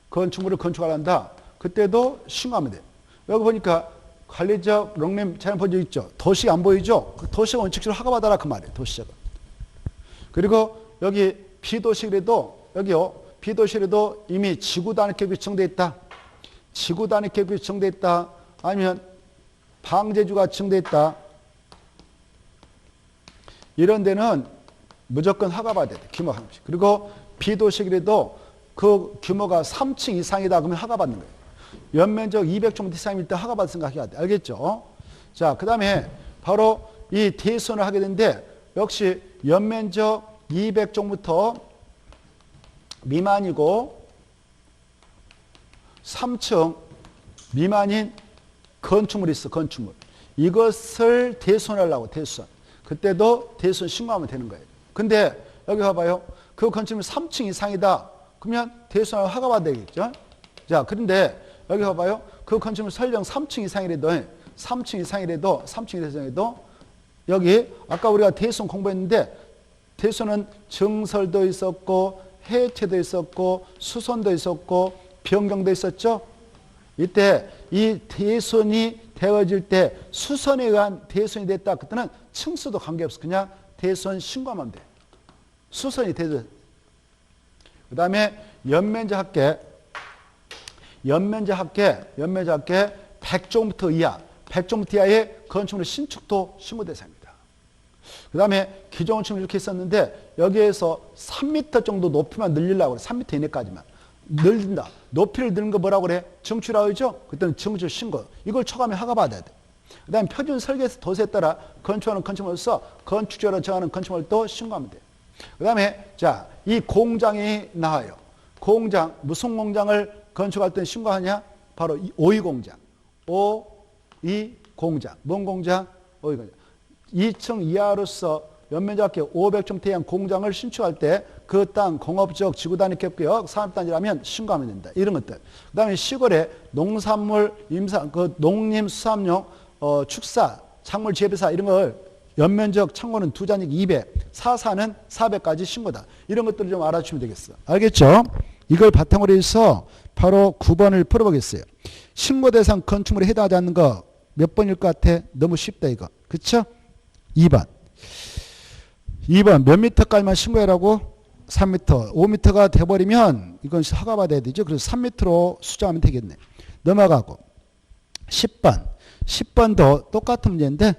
건축물을 건축하려고 한다. 그때도 신고하면 돼. 여기 보니까 관리적 롱램 차량 보여져 있죠. 도시 안 보이죠? 그 도시가 원칙적으로 허가받아라 그 말이에요. 도시가. 그리고 여기 비도시라도 여기요. 비도시라도 이미 지구 단위 계획이 지정돼 있다. 지구 단위 계획이 지정돼 있다. 아니면 방제주가 지정돼 있다. 이런 데는 무조건 허가받아야 돼. 규모가 하나씩. 그리고 비도시라도 그 규모가 3층 이상이다. 그러면 허가받는 거예요. 연면적 200제곱미터 이상일 때 허가받을 생각해야 돼. 알겠죠? 자, 그 다음에 바로 이 대손을 하게 되는데 역시 연면적 200제곱미터 미만이고 3층 미만인 건축물이 있어. 건축물. 이것을 대손하려고 대손. 그때도 대손 신고하면 되는 거예요. 근데 여기 봐봐요. 그 건축물 3층 이상이다. 그러면 대손을 허가받아야 되겠죠? 자, 그런데 여기 봐봐요. 그 건축물 설령 3층 이상이라도 여기 아까 우리가 대손 공부했는데 대손은 증설도 있었고 해체도 있었고 수선도 있었고 변경도 있었죠. 이때 이 대손이 되어질 때 수선에 의한 대손이 됐다. 그때는 층수도 관계없어. 그냥 대손 신고하면 돼. 수선이 되든. 그 다음에 연면적 합계 100제곱미터 이하, 100제곱미터 이하의 건축물 신축도 신고 대상입니다. 그 다음에 기존 건축물 이렇게 있었는데 여기에서 3m 정도 높이만 늘리려고 그래. 3m 이내까지만. 늘린다. 높이를 늘는 거 뭐라고 그래? 증축이라고 하죠? 그때는 증축 신고. 이걸 초과하면 허가받아야 돼. 그 다음에 표준 설계에서 도서에 따라 건축하는 건축물로서 건축적으로 정하는 건축물도 신고하면 돼. 그 다음에 자, 이 공장이 나와요. 공장, 무슨 공장을 건축할 때 신고하냐? 바로 오이 공장. 오이 공장. 뭔 공장? 오이 공장. 2층 이하로서 연면적 합계 500제곱미터 이하 공장을 신축할 때 그 땅 공업적 지구단위 격구역 산업단지라면 신고하면 된다. 이런 것들. 그 다음에 시골에 농산물, 농림수산용, 축사, 작물 재배사 이런 걸 연면적 창고는 2잔이기 200, 사사는 400까지 신고다. 이런 것들을 좀 알아주시면 되겠어. 알겠죠? 이걸 바탕으로 해서 바로 9번을 풀어보겠어요. 신고 대상 건축물에 해당하지 않는 거 몇 번일 것 같아? 너무 쉽다 이거. 그쵸? 2번. 2번 몇 미터까지만 신고해라고? 3m. 5m가 돼버리면 이건 허가받아야 되죠. 그래서 3m로 수정하면 되겠네. 넘어가고 10번. 10번도 똑같은 문제인데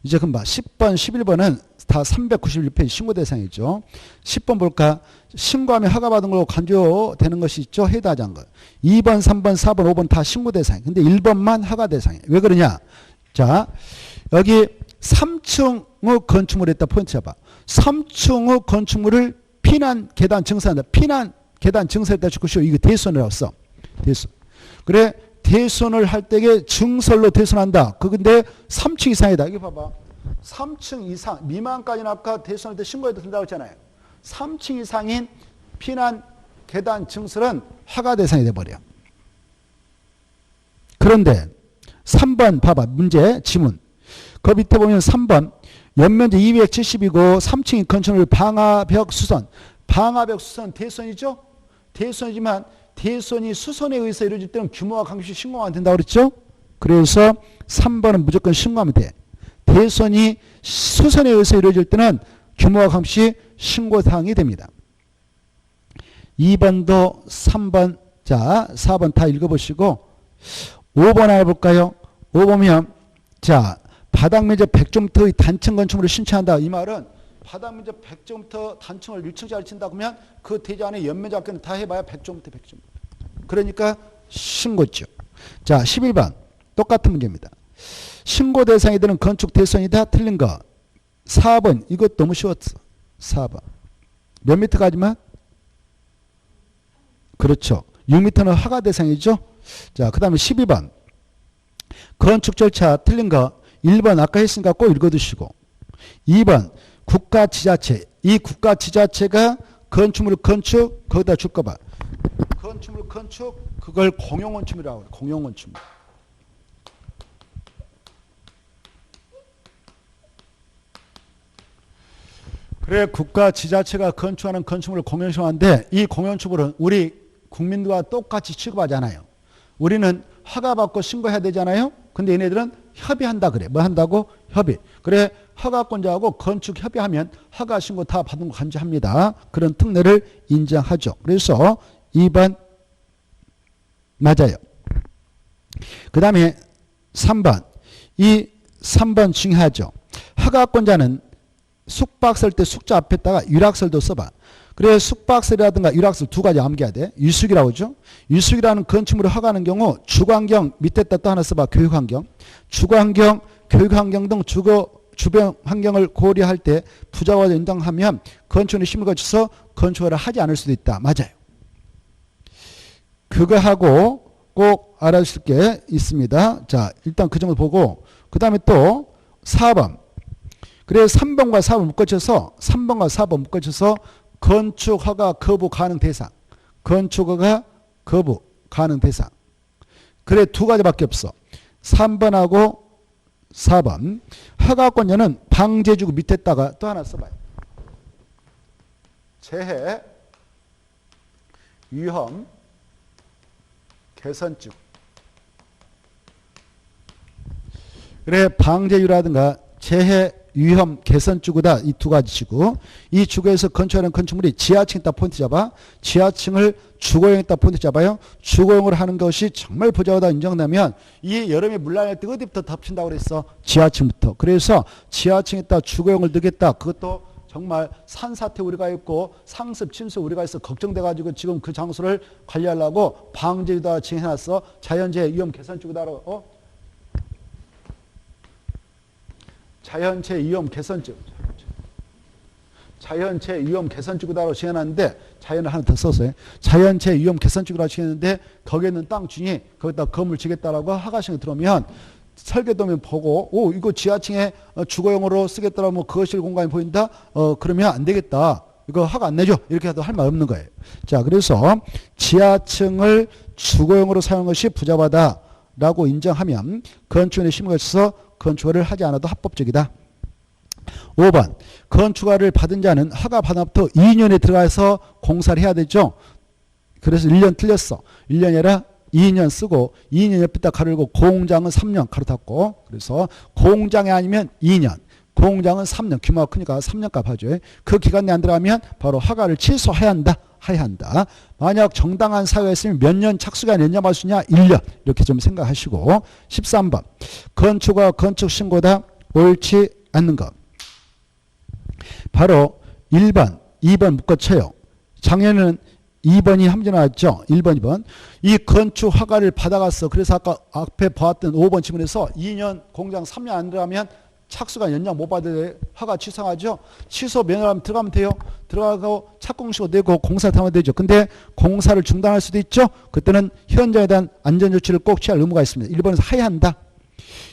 이제 금방 10번, 11번은 다 391페이지 신고 대상이죠. 10번 볼까? 신고하면 허가받은 걸로 간주되는 것이 있죠. 해당하지 않은 것. 2번, 3번, 4번, 5번 다 신고 대상이에요. 근데 1번만 허가 대상이에요. 왜 그러냐? 자, 여기 3층의 건축물에 있다 포인트 잡아. 3층의 건축물을 피난 계단 증설한다. 피난 계단 증설했다 죽고쇼. 이거 대손이라고 써. 대손. 그래. 대손을 할 때에 증설로 대손한다. 그건데 3층 이상이다. 이거 봐봐. 3층 이상 미만까지는 아까 대손할 때 신고해도 된다고 했잖아요. 3층 이상인 피난 계단 증설은 허가 대상이 돼버려. 그런데 3번 봐봐. 문제 지문. 그 밑에 보면 3번 연면적 270이고 3층 건축물 방화벽 수선. 방화벽 수선 대손이죠. 대손이지만 대손이 수선에 의해서 이루어질 때는 규모와 관계없이 신고가 된다고 그랬죠. 그래서 3번은 무조건 신고하면 돼. 대손이 수선에 의해서 이루어질 때는 규모와 관계없이 신고사항이 됩니다. 2번도 3번, 자 4번 다 읽어보시고 5번 알아볼까요? 5번이면 자 바닥 면적 100제곱미터의 단층 건축물을 신청한다. 이 말은 바닥 면적 100제곱미터 단층을 1층짜리 친다 그러면 그 대지 안에 연면적 합계는 다 해봐야 100제곱미터, 100제곱미터. 그러니까 신고죠. 자 11번 똑같은 문제입니다. 신고 대상이 되는 건축 대선이다. 틀린 거. 4번. 이것 너무 쉬웠어. 4번. 몇 미터까지만? 그렇죠. 6m는 허가 대상이죠. 자, 그 다음에 12번. 건축 절차 틀린 거. 1번 아까 했으니까 꼭 읽어두시고. 2번 국가 지자체. 이 국가 지자체가 건축물 건축 거기다 줄 거 봐. 건축물 건축 그걸 공용건축물이라고 그래. 공용건축물. 그래 국가 지자체가 건축하는 건축물을 공용시하는데 이 공용건축물은 우리 국민들과 똑같이 취급하잖아요. 우리는 허가받고 신고해야 되잖아요. 근데 얘네들은 협의한다 그래. 뭐 한다고? 협의. 그래 허가권자하고 건축 협의하면 허가 신고 다 받은 거 간주합니다. 그런 특례를 인정하죠. 그래서 2번 맞아요. 그 다음에 3번. 이 3번 중요하죠. 허가권자는 숙박 쓸 때 숙자 앞에다가 유락설도 써봐. 그래 숙박설이라든가 유락설 두 가지 암기해야 돼. 유숙이라고 하죠. 유숙이라는 건축물을 허가하는 경우 주거환경 밑에다 또 하나 써봐. 교육환경. 주거환경, 교육환경 등 주변 환경을 고려할 때 부자가 인정하면 건축의 심을 거쳐서 건축을 하지 않을 수도 있다. 맞아요. 그거 하고 꼭 알아주실 게 있습니다. 자 일단 그 점을 보고 그 다음에 또 4번. 그래 3번과 4번 묶어쳐서 3번과 4번 묶어쳐서 건축 허가 거부 가능 대상. 건축 허가 거부 가능 대상. 그래 두 가지밖에 없어. 3번하고 4번. 허가권자는 방제지구 밑에다가 또 하나 써봐요. 재해 위험 개선지구. 그래 방제지구라든가 재해 위험 개선지구다. 이 두 가지 지구. 이 지구에서 건축하는 건축물이 지하층에 따라 포인트 잡아. 지하층을 주거용에 따라 포인트 잡아요. 주거용으로 하는 것이 정말 부자하다 인정되면 이 여름에 물 나갈 때 어디부터 덮친다고 그랬어? 지하층부터. 그래서 지하층에 따라 주거용을 넣겠다. 그것도 정말 산사태 우리가 있고 상습 침수 우리가 있어 걱정돼 가지고 지금 그 장소를 관리하려고 방제지구다 정해놨어. 자연재해 위험 개선지구다로 자연재해 위험 개선지구. 자연재해 위험 개선지구다로 정해놨는데 자연을 하나 더 써서 자연재해 위험 개선지구라고 정해놨는데 거기에 있는 땅 중에 거기다 건물 지겠다라고 허가신이 들어오면 설계도면 보고 오 이거 지하층에 주거용으로 쓰겠다라고 뭐 거실 공간이 보인다. 그러면 안 되겠다. 이거 허가 안 내줘. 이렇게 해도 할 말 없는 거예요. 자 그래서 지하층을 주거용으로 사용하는 것이 부자바다라고 인정하면 건축원의 심의가 있어서 건축허를 하지 않아도 합법적이다. 5번 건축허를 받은 자는 허가 받은부터 2년에 들어가서 공사를 해야 되죠. 그래서 1년 틀렸어. 1년이 아니라 2년 쓰고 2년 옆에다 가르고 공장은 3년 가로 닫고 그래서 공장이 아니면 2년 공장은 3년 규모가 크니까 3년값 하죠. 그 기간 내에 안 들어가면 바로 허가를 취소해야 한다. 해야 한다. 만약 정당한 사유였으면 몇 년 착수가 연장할 수 있냐? 1년. 이렇게 좀 생각하시고 13번 건축과 건축신고다 옳지 않는 것. 바로 1번, 2번 묶어쳐요. 작년에는 2번이 함정 나왔죠. 1번, 2번. 이 건축 허가를 받아갔어. 그래서 아까 앞에 봤던 5번 질문에서 2년 공장 3년 안 들어가면 착수가 연장 못 받을 허가 취소하죠. 취소 면허하면 들어가면 돼요. 들어가고 착공시고 내고 공사를 하면 되죠. 근데 공사를 중단할 수도 있죠. 그때는 현장에 대한 안전조치를 꼭 취할 의무가 있습니다. 1번에서 해야 한다.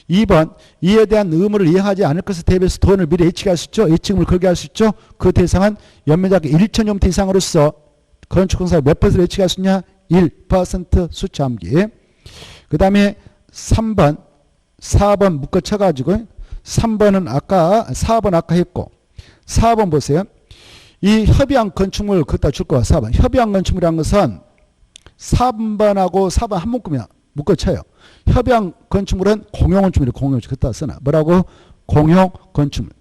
2번 이에 대한 의무를 이행하지 않을 것에 대비해서 돈을 미리 예치할 수 있죠. 예치금을 걸게 할 수 있죠. 그 대상은 연면적 1,000제곱미터 이상으로서 건축공사를 몇 퍼센트 예치할 수 있냐? 1% 수치 암기. 그 다음에 3번 4번 묶어쳐가지고 3번은 아까 4번 아까 했고 4번 보세요. 이 협의한 건축물 그것다 줄 거야. 4번 협의한 건축물이라는 것은 3번하고 4번 한 묶으면 묶어쳐요. 협의한 건축물은 공용건축물이 공용건축물 그것다 쓰나 뭐라고? 공용건축물.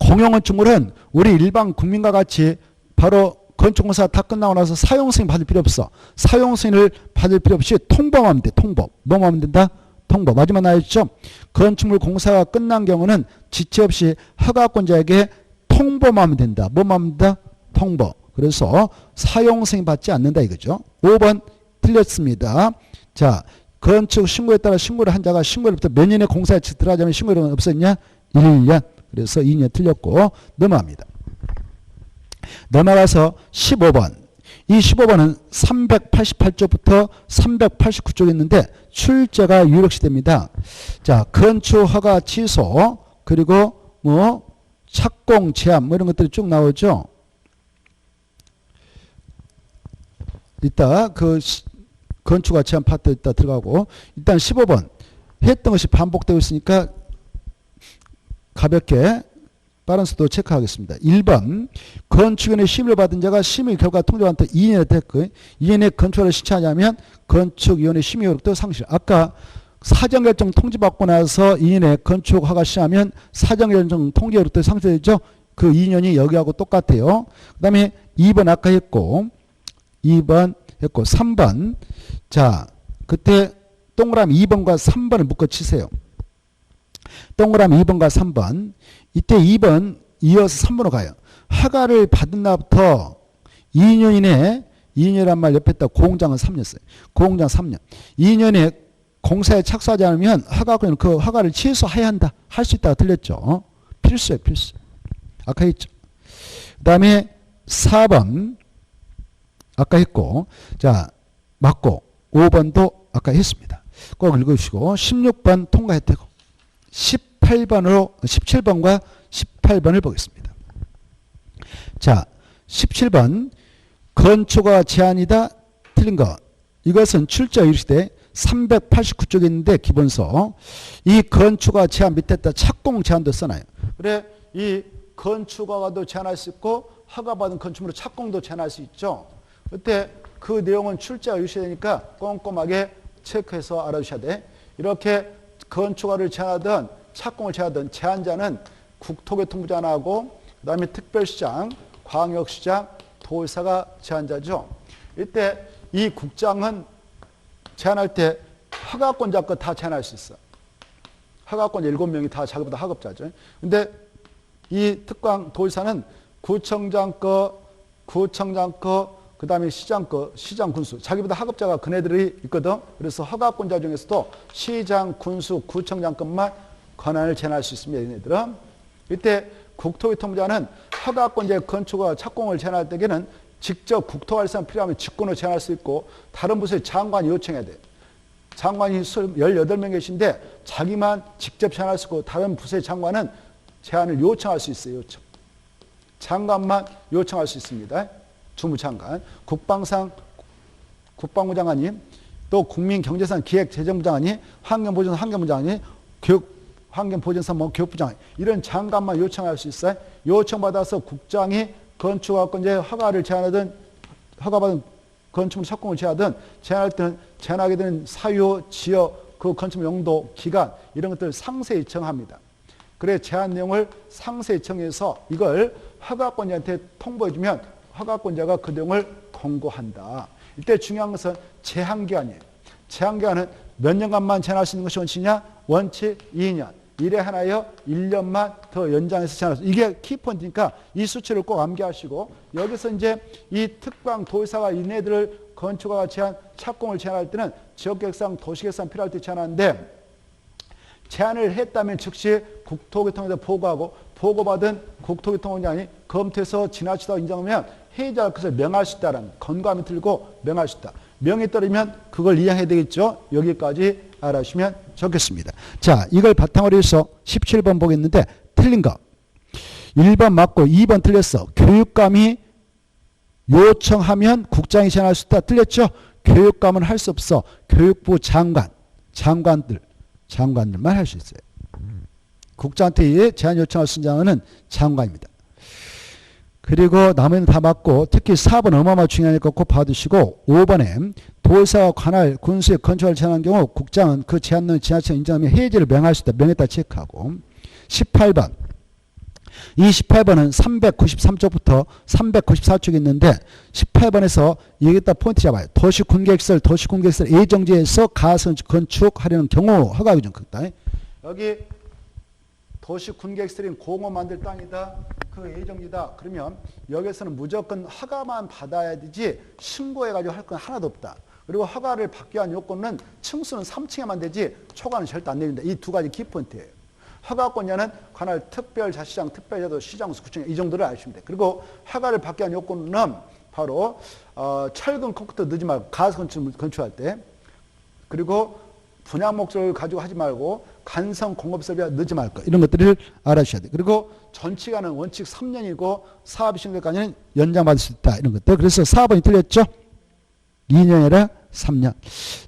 공용건축물은 우리 일반 국민과 같이 바로 건축공사 다 끝나고 나서 사용승인 받을 필요 없어. 사용승인을 받을 필요 없이 통보하면 돼. 통보. 뭐만 하면 된다? 통보. 마지막 나왔죠. 건축물 공사가 끝난 경우는 지체 없이 허가권자에게 통보만 하면 된다. 뭐만 하면 된다? 통보. 그래서 사용승인 받지 않는다 이거죠. 5번 틀렸습니다. 자, 건축 신고에 따라 신고를 한 자가 신고일부터 몇 년에 공사에 들어가자면 신고일은 없었냐? 1년. 그래서 2년 틀렸고 넘어갑니다. 넘어가서 15번. 이 15번은 388쪽부터 389쪽 있는데 출제가 유력시됩니다. 자, 건축 허가 취소 그리고 뭐 착공 제한 뭐 이런 것들이 쭉 나오죠. 이따 그 건축과 제한 파트 이따 들어가고 일단 15번 했던 것이 반복되고 있으니까 가볍게 빠른 속도 체크하겠습니다. 1번 건축위원회 심의를 받은 자가 심의 결과 통지받은 2년에 됐고 2년에 건축을 신청하냐면 건축위원회 심의 효력도 상실. 아까 사전결정 통지받고 나서 2년에 건축 허가 시작하면 사전결정 통지 효력도 상실되죠. 그 2년이 여기하고 똑같아요. 그 다음에 2번 아까 했고 2번 했고 3번 자 그때 동그라미 2번과 3번을 묶어 치세요. 동그라미 2번과 3번 이때 2번 이어서 3번으로 가요. 허가를 받은 날부터 2년 이내에 2년이란 말 옆에 있다. 공장은 3년 써요. 공장 3년. 2년에 공사에 착수하지 않으면 허가권은 그 허가를 취소해야 한다. 할 수 있다가 틀렸죠. 필수예요. 필수. 아까 했죠. 그 다음에 4번 아까 했고 자 맞고 5번도 아까 했습니다. 꼭 읽으시고 16번 통과했대고 17번과 18번을 보겠습니다. 자 17번 건축허가 제한이다. 틀린 거. 이것은 출제 유리시대 389쪽에 있는데 기본서 이 건축허가 제한 밑에다 착공 제한도 써놔요. 그래 이 건축허가도 제한할 수 있고 허가받은 건축물로 착공도 제한할 수 있죠. 그때 그 내용은 출제가 유리시되니까 꼼꼼하게 체크해서 알아주셔야 돼. 이렇게 건축허가를 제한하든 착공을 제한하든 제한자는 국토교통부장하고 그 다음에 특별시장, 광역시장, 도의사가 제한자죠. 이때 이 국장은 제한할 때 허가권자 거 다 제한할 수 있어. 허가권자 7명이 다 자기보다 하급자죠. 근데 이 특광 도의사는 구청장 거, 그 다음에 시장 거, 시장 군수. 자기보다 하급자가 그네들이 있거든. 그래서 허가권자 중에서도 시장, 군수, 구청장 것만 권한을 제한할 수 있습니다. 얘네들은. 이때 국토교통부장은 허가권자의 건축과 착공을 제한할 때에는 직접 국토관리상 필요하면 직권으로 제한할 수 있고 다른 부서의 장관이 요청해야 돼. 장관이 18명 계신데 자기만 직접 제한할 수 있고 다른 부서의 장관은 제한을 요청할 수 있어요. 요청. 장관만 요청할 수 있습니다. 주무장관, 국방상 국방부 장관이 또 국민경제상 기획재정부 장관이 환경보존상 환경부 장관이 환경보존상 교육부 장관 이런 장관만 요청할 수 있어요. 요청받아서 국장이 건축허가권자의 허가를 제한하든 허가받은 건축물 착공을 제한하든 제한할 때는 제한하게 되는 사유, 지역, 그 건축물 용도, 기간 이런 것들을 상세히 정합니다. 그래 제한 내용을 상세히 정해서 이걸 허가권자한테 통보해주면 허가권자가 그 내용을 권고한다. 이때 중요한 것은 제한기간이에요. 제한기간은 몇 년간만 제한할 수 있는 것이 원칙이냐? 원칙 2년. 1회 하나여 1년만 더 연장해서 제한할 수. 이게 키포인트니까 이 수치를 꼭 암기하시고 여기서 이제 이 특광 도의사가 이네들을 건축허가 제한, 착공을 제한할 때는 지역계획상, 도시계획상 필요할 때 제한하는데 제한을 했다면 즉시 국토교통부에다 보고하고 보고받은 국토교통원장이 검토해서 지나치다고 인정하면 해제할 것을 명할 수 있다는 건과함이 들고 명할 수 있다. 명이 떨어지면 그걸 이행해야 되겠죠. 여기까지 알아주시면 좋겠습니다. 자, 이걸 바탕으로 해서 17번 보겠는데 틀린 거. 1번 맞고 2번 틀렸어. 교육감이 요청하면 국장이 제한할 수 있다. 틀렸죠? 교육감은 할 수 없어. 교육부 장관들만 할 수 있어요. 국장한테 제한 요청할 수 있는 장관은 장관입니다. 그리고 나머지는 다 맞고 특히 4번 어마어마 중요하니까 꼭 봐두시고 5번에 도의사와 관할 군수의 건축을 제한한 경우 국장은 그 제한을 지나쳐 인정하면 해제를 명할 수 있다. 명했다 체크하고 18번 이 18번은 393쪽부터 394쪽이 있는데 18번에서 여기다 포인트 잡아요. 도시군계획설 예정지에서 가설 건축하려는 경우 허가 규정 크다. 여기 도시군계획설인 공업 만들 땅이다. 그 예정지다. 그러면 여기서는 무조건 허가만 받아야 되지 신고해가지고 할 건 하나도 없다. 그리고 허가를 받기 위한 요건은 층수는 3층에만 되지 초과는 절대 안 내린다. 이 두 가지 키포인트예요. 허가권자는 관할 특별자치장, 특별자도 시장수, 구청 이 정도를 아시면 돼요. 그리고 허가를 받기 위한 요건은 바로 철근 콘크리트 넣지 말고 가스 건축할 때, 그리고 분양 목적을 가지고 하지 말고 간성 공업 설비와 넣지 말 것, 이런 것들을 알아주셔야 돼요. 그리고 전치기간은 원칙 3년이고 사업이 시행될까지는 연장받을 수 있다, 이런 것들. 그래서 4번이 틀렸죠. 2년이 아니라 3년.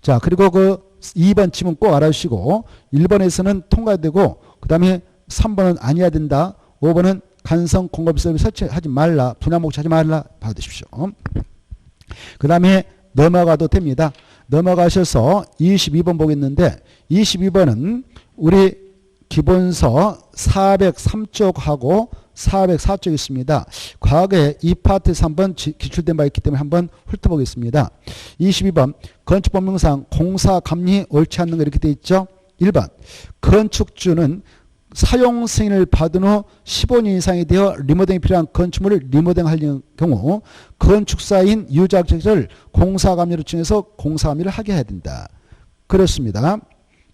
자, 그리고 그 2번 지문 꼭 알아주시고 1번에서는 통과되고 그 다음에 3번은 아니어야 된다. 5번은 간성 공업 설비 설치하지 말라, 분양 목적 하지 말라 받으십시오. 그 다음에 넘어가도 됩니다. 넘어가셔서 22번 보겠는데 22번은 우리 기본서 403쪽하고 404쪽 있습니다. 과거에 이 파트에서 한번 기출된 바 있기 때문에 한번 훑어보겠습니다. 22번 건축법령상 공사감리 옳지 않는 거 이렇게 돼 있죠. 1번 건축주는 사용 승인을 받은 후 15년 이상이 되어 리모델링이 필요한 건축물을 리모델링할 경우 건축사인 유작자를 공사감리를 정해서 공사감리를 하게 해야 된다. 그렇습니다.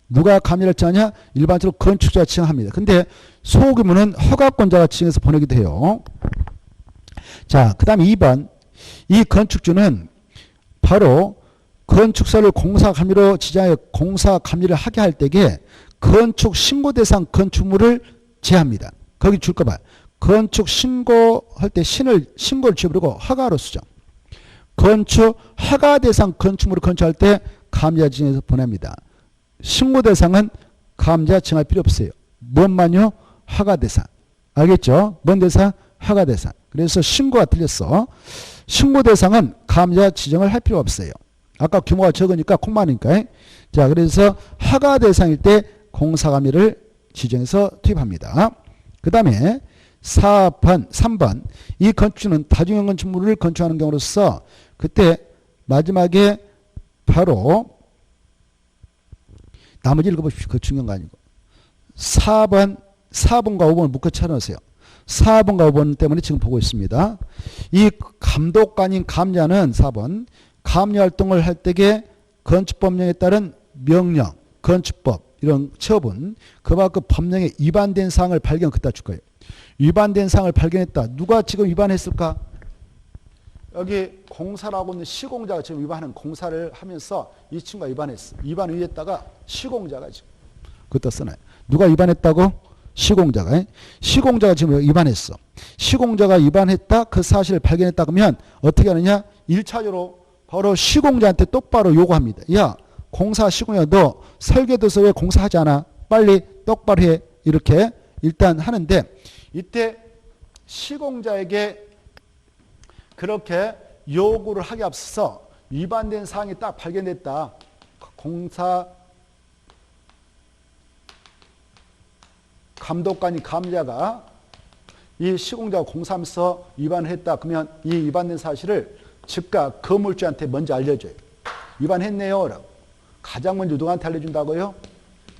누가 감리를 정하냐? 일반적으로 건축자가 지정합니다. 근데 소규모는 허가권자가 지정해서 보내기도 해요. 자, 그 다음에 2번 이 건축주는 바로 건축사를 공사감리로 지정하여 공사감리를 하게 할 때에 건축 신고 대상 건축물을 제합니다. 거기 줄 거 봐. 건축 신고할 때 신고를 지어버리고 허가로 수정. 건축 허가 대상 건축물을 건축할 때 감리자 지정해서 보냅니다. 신고 대상은 감리자 정할 필요 없어요. 뭔만요? 허가 대상. 알겠죠? 뭔 대상? 허가 대상. 그래서 신고가 틀렸어. 신고 대상은 감리자 지정을 할 필요 없어요. 아까 규모가 적으니까 콩만이니까. 자, 그래서 허가 대상일 때 공사감리를 지정해서 투입합니다. 그 다음에 3번 이 건축주는 다중형 건축물을 건축하는 경우로서 그때 마지막에 바로 나머지 읽어보십시오. 그 중요한 거 아니고 4번과 5번을 묶어 쳐놓으세요. 4번과 5번 때문에 지금 보고 있습니다. 이 감독관인 감리자는 4번 감리활동을 할 때에 건축법령에 따른 명령, 건축법 이런 처분, 그와 그 법령에 위반된 사항을 발견 그따 줄 거예요. 위반된 사항을 발견했다. 누가 지금 위반했을까? 여기 공사를 하고 있는 시공자가 지금 위반하는 공사를 하면서 이 친구가 위반했어. 위반 위에다가 시공자가 지금 그것도 써놔요. 누가 위반했다고? 시공자가. 시공자가 지금 위반했어. 시공자가 위반했다. 그 사실을 발견했다 그러면 어떻게 하느냐? 1차적으로 바로 시공자한테 똑바로 요구합니다. 야, 공사 시공자 너 설계도서 왜 공사하지 않아? 빨리 똑바로 해. 이렇게 일단 하는데 이때 시공자에게 그렇게 요구를 하기 앞서서 위반된 사항이 딱 발견됐다. 공사 감독관이 감리자가 이 시공자가 공사하면서 위반을 했다. 그러면 이 위반된 사실을 즉각 건물주한테 먼저 알려줘요. 위반했네요. 라고. 가장 먼저 누구한테 알려준다고요?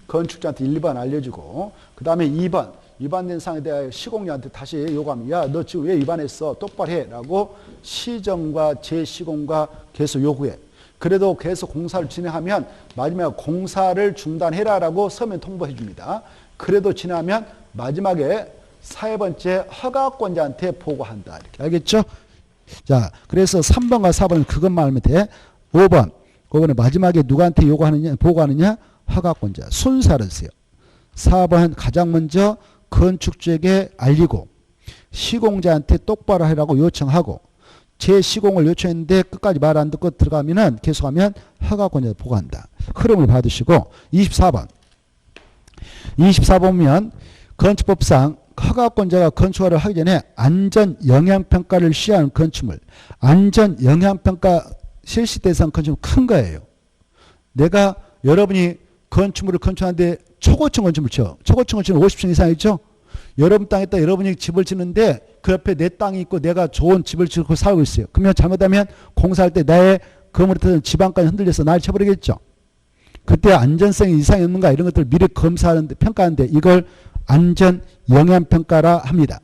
건축주한테 1번 알려주고 그 다음에 2번 위반된 사항에 대하여 시공자한테 다시 요구하면 야, 너 지금 왜 위반했어? 똑바로 해. 라고 시정과 재시공과 계속 요구해. 그래도 계속 공사를 진행하면 마지막에 공사를 중단해라 라고 서면 통보해 줍니다. 그래도 진행하면 마지막에 4번째 허가권자한테 보고한다. 이렇게 알겠죠? 자, 그래서 3번과 4번은 그것만 알면 돼. 5번은 마지막에 누구한테 요구하느냐, 보고하느냐? 허가권자. 순서를 쓰세요. 4번 가장 먼저 건축주에게 알리고 시공자한테 똑바로 하라고 요청하고 재시공을 요청했는데 끝까지 말 안 듣고 들어가면은 계속하면 허가권자에 보고한다. 흐름을 받으시고 24번 보면 건축법상 허가권자가 건축을 하기 전에 안전영향평가를 시행하는 건축물, 안전영향평가 실시 대상 건축물 큰 거예요. 내가 여러분이 건축물을 건축하는데 초고층 건축물 쳐. 초고층 건축물 50층 이상이죠. 여러분 땅에다 여러분이 집을 짓는데 그 옆에 내 땅이 있고 내가 좋은 집을 짓고 살고 있어요. 그러면 잘못하면 공사할 때 나의 건물에 터진 지방까지 흔들려서 날 쳐버리겠죠. 그때 안전성이 이상이 없는가 이런 것들을 미리 검사하는데 평가하는데 이걸 안전 영향평가라 합니다.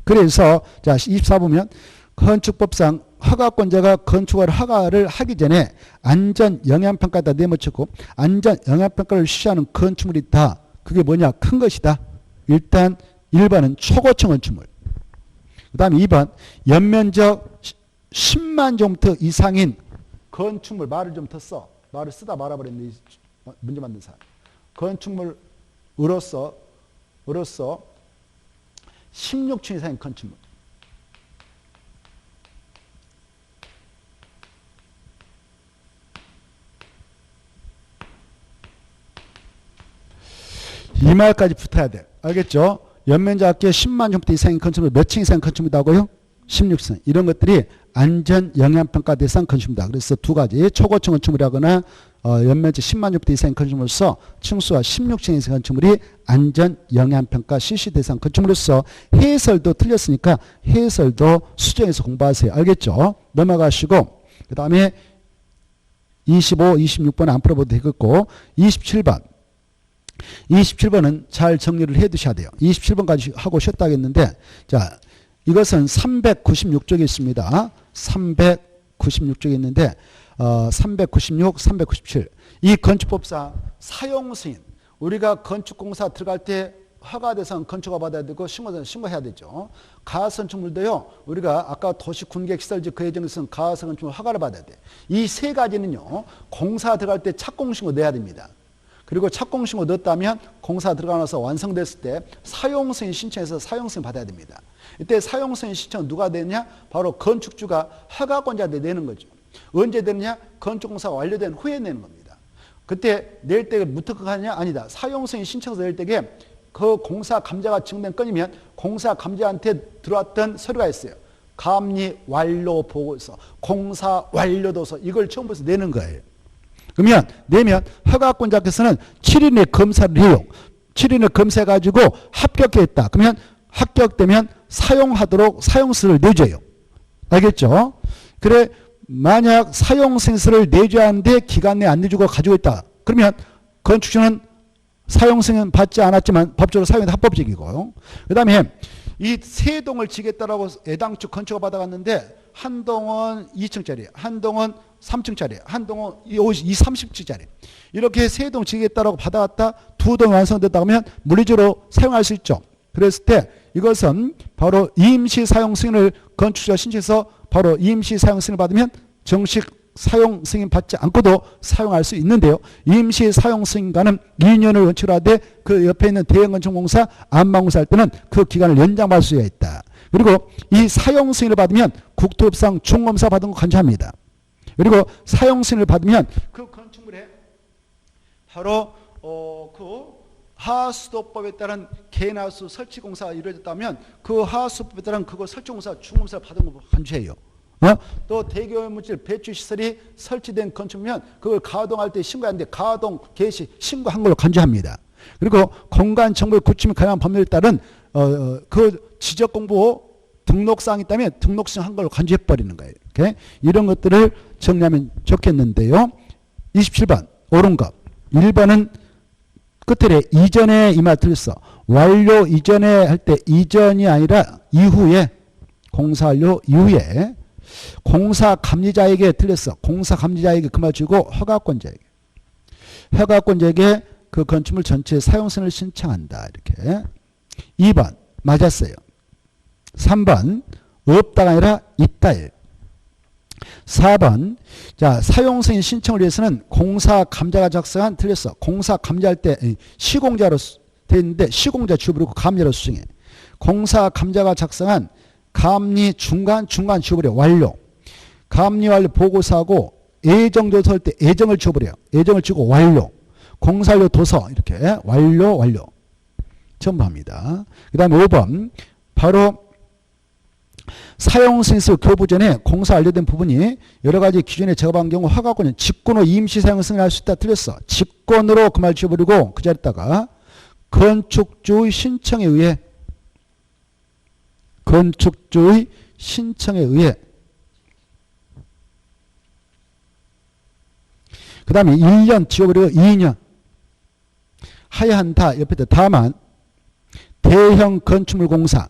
그래서 자 24 보면 건축법상 허가권자가 허가를 하기 전에 안전 영향평가에다 내모쳤고 안전 영향평가를 실시하는 건축물이 있다. 그게 뭐냐? 큰 것이다. 일단 1번은 초고층 건축물. 그 다음에 2번 연면적 10만 제곱미터 이상인 건축물. 말을 좀 더 써. 말을 쓰다 말아버렸네. 문제 만든 사람. 건축물으로서 16층 이상인 건축물. 이 말까지 붙어야 돼. 알겠죠? 연면적 합계 10만 제곱미터 이상인 건축물 몇 층 이상 건축물이라고요? 16층. 이런 것들이 안전 영향평가 대상 건축물이다. 그래서 두 가지 초고층 건축물이라거나 연면적 10만 제곱미터 이상인 건축물로서 층수가 16층 이상 건축물이 안전 영향평가 실시 대상 건축물로서 해설도 틀렸으니까 해설도 수정해서 공부하세요. 알겠죠? 넘어가시고 그 다음에 25, 26번 안 풀어봐도 되겠고 27번은 잘 정리를 해 두셔야 돼요. 27번까지 하고 쉬었다 하겠는데, 자, 이것은 396쪽에 있습니다. 396쪽에 있는데, 396, 397. 이 건축법상 사용 승인. 우리가 건축공사 들어갈 때 허가 대상 건축허가 받아야 되고 신고해야 되죠. 가설 건축물도요. 우리가 아까 도시 군객 시설지 그 예정에서는 가설 건축물 허가를 받아야 돼. 이 세 가지는요. 공사 들어갈 때 착공신고 내야 됩니다. 그리고 착공신고 넣었다면 공사 들어가고 나서 완성됐을 때 사용승인 신청해서 사용승인 받아야 됩니다. 이때 사용승인 신청 누가 되느냐? 바로 건축주가 허가권자한테 내는 거죠. 언제 되느냐? 건축공사가 완료된 후에 내는 겁니다. 그때 낼 때 무턱 하느냐? 아니다. 사용승인 신청서 낼 때에 그 공사 감자가 증명된 건이면 공사 감자한테 들어왔던 서류가 있어요. 감리 완료 보고서, 공사 완료도서 이걸 처음부터 내는 거예요. 그러면 내면 허가권자께서는 7인의 검사를 해요. 7인을 검사해가지고 합격했다. 그러면 합격되면 사용하도록 사용서를 내줘요. 알겠죠? 그래 만약 사용승인서를 내줘야 하는데 기간 내에 안 내주고 가지고 있다. 그러면 건축주는 사용승인 받지 않았지만 법적으로 사용이 합법적이고요. 그 다음에 이 세 동을 지겠다라고 애당초 건축을 받아갔는데 한 동은 2층짜리, 한 동은 3층짜리, 한 동은 30층짜리 이렇게 세 동 지겠다라고 받아갔다 두 동이 완성됐다 하면 물리적으로 사용할 수 있죠. 그랬을 때 이것은 바로 임시 사용 승인을 건축주가 신청해서 바로 임시 사용 승인을 받으면 정식 사용 승인 받지 않고도 사용할 수 있는데요. 임시 사용 승인과는 2년을 원칙으로 하되 그 옆에 있는 대형건축공사, 안마공사 할 때는 그 기간을 연장받을 수가 있다. 그리고 이 사용 승인을 받으면 국토법상 중검사 받은 거 간주합니다. 그리고 사용 승인을 받으면 그 건축물에 바로 그 하수도법에 따른 개인하수 설치공사가 이루어졌다면 그 하수도법에 따른 그거 설치공사 중검사를 받은 거 간주해요. 또 대기오염물질 배출시설이 설치된 건축물이면 그걸 가동할 때 신고하는데 가동 개시 신고한 걸로 간주합니다. 그리고 공간정보의 구축이 가능한 법률에 따른 그 지적공부 등록사항이 있다면 등록사항 걸로 간주해버리는 거예요. 이렇게 이런 것들을 정리하면 좋겠는데요. 27번 옳은 것. 1번은 끝에 이전에 이 말 틀렸어. 완료 이전에 할 때 이전이 아니라 이후에 공사 완료 이후에 공사 감리자에게 틀렸어. 공사 감리자에게 그 말 주고 허가권자에게 그 건축물 전체 사용승인을 신청한다. 이렇게 2번 맞았어요. 3번 없다가 아니라 있다예요. 4번 자 사용승인 신청을 위해서는 공사 감자가 작성한 틀렸어. 공사 감자할 때 시공자로 되어 있는데 시공자 주어버리고 감리자로 수정해. 공사 감자가 작성한 감리 중간 주어버려. 완료. 감리 완료 보고서하고 예정도서 할 때 예정을 주어버려. 예정을 주고 완료. 공사완료 도서 이렇게 완료 첨부합니다. 그 다음에 5번 바로 사용승인서 교부 전에 공사 완료된 부분이 여러 가지 기준에 적합한 경우 허가권은 직권으로 임시 사용 승인할 수 있다. 틀렸어. 직권으로 그 말 지워버리고 그 자리에다가 건축주의 신청에 의해 그 다음에 1년 지워버리고 2년 하야한다. 옆에다 다만 대형 건축물 공사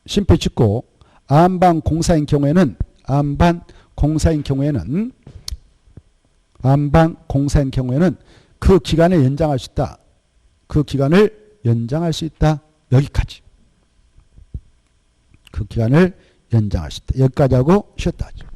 쉼표 짓고 안반 공사인 경우에는 그 기간을 연장할 수 있다. 그 기간을 연장할 수 있다. 여기까지. 그 기간을 연장할 수 있다. 여기까지 하고 쉬었다 하죠.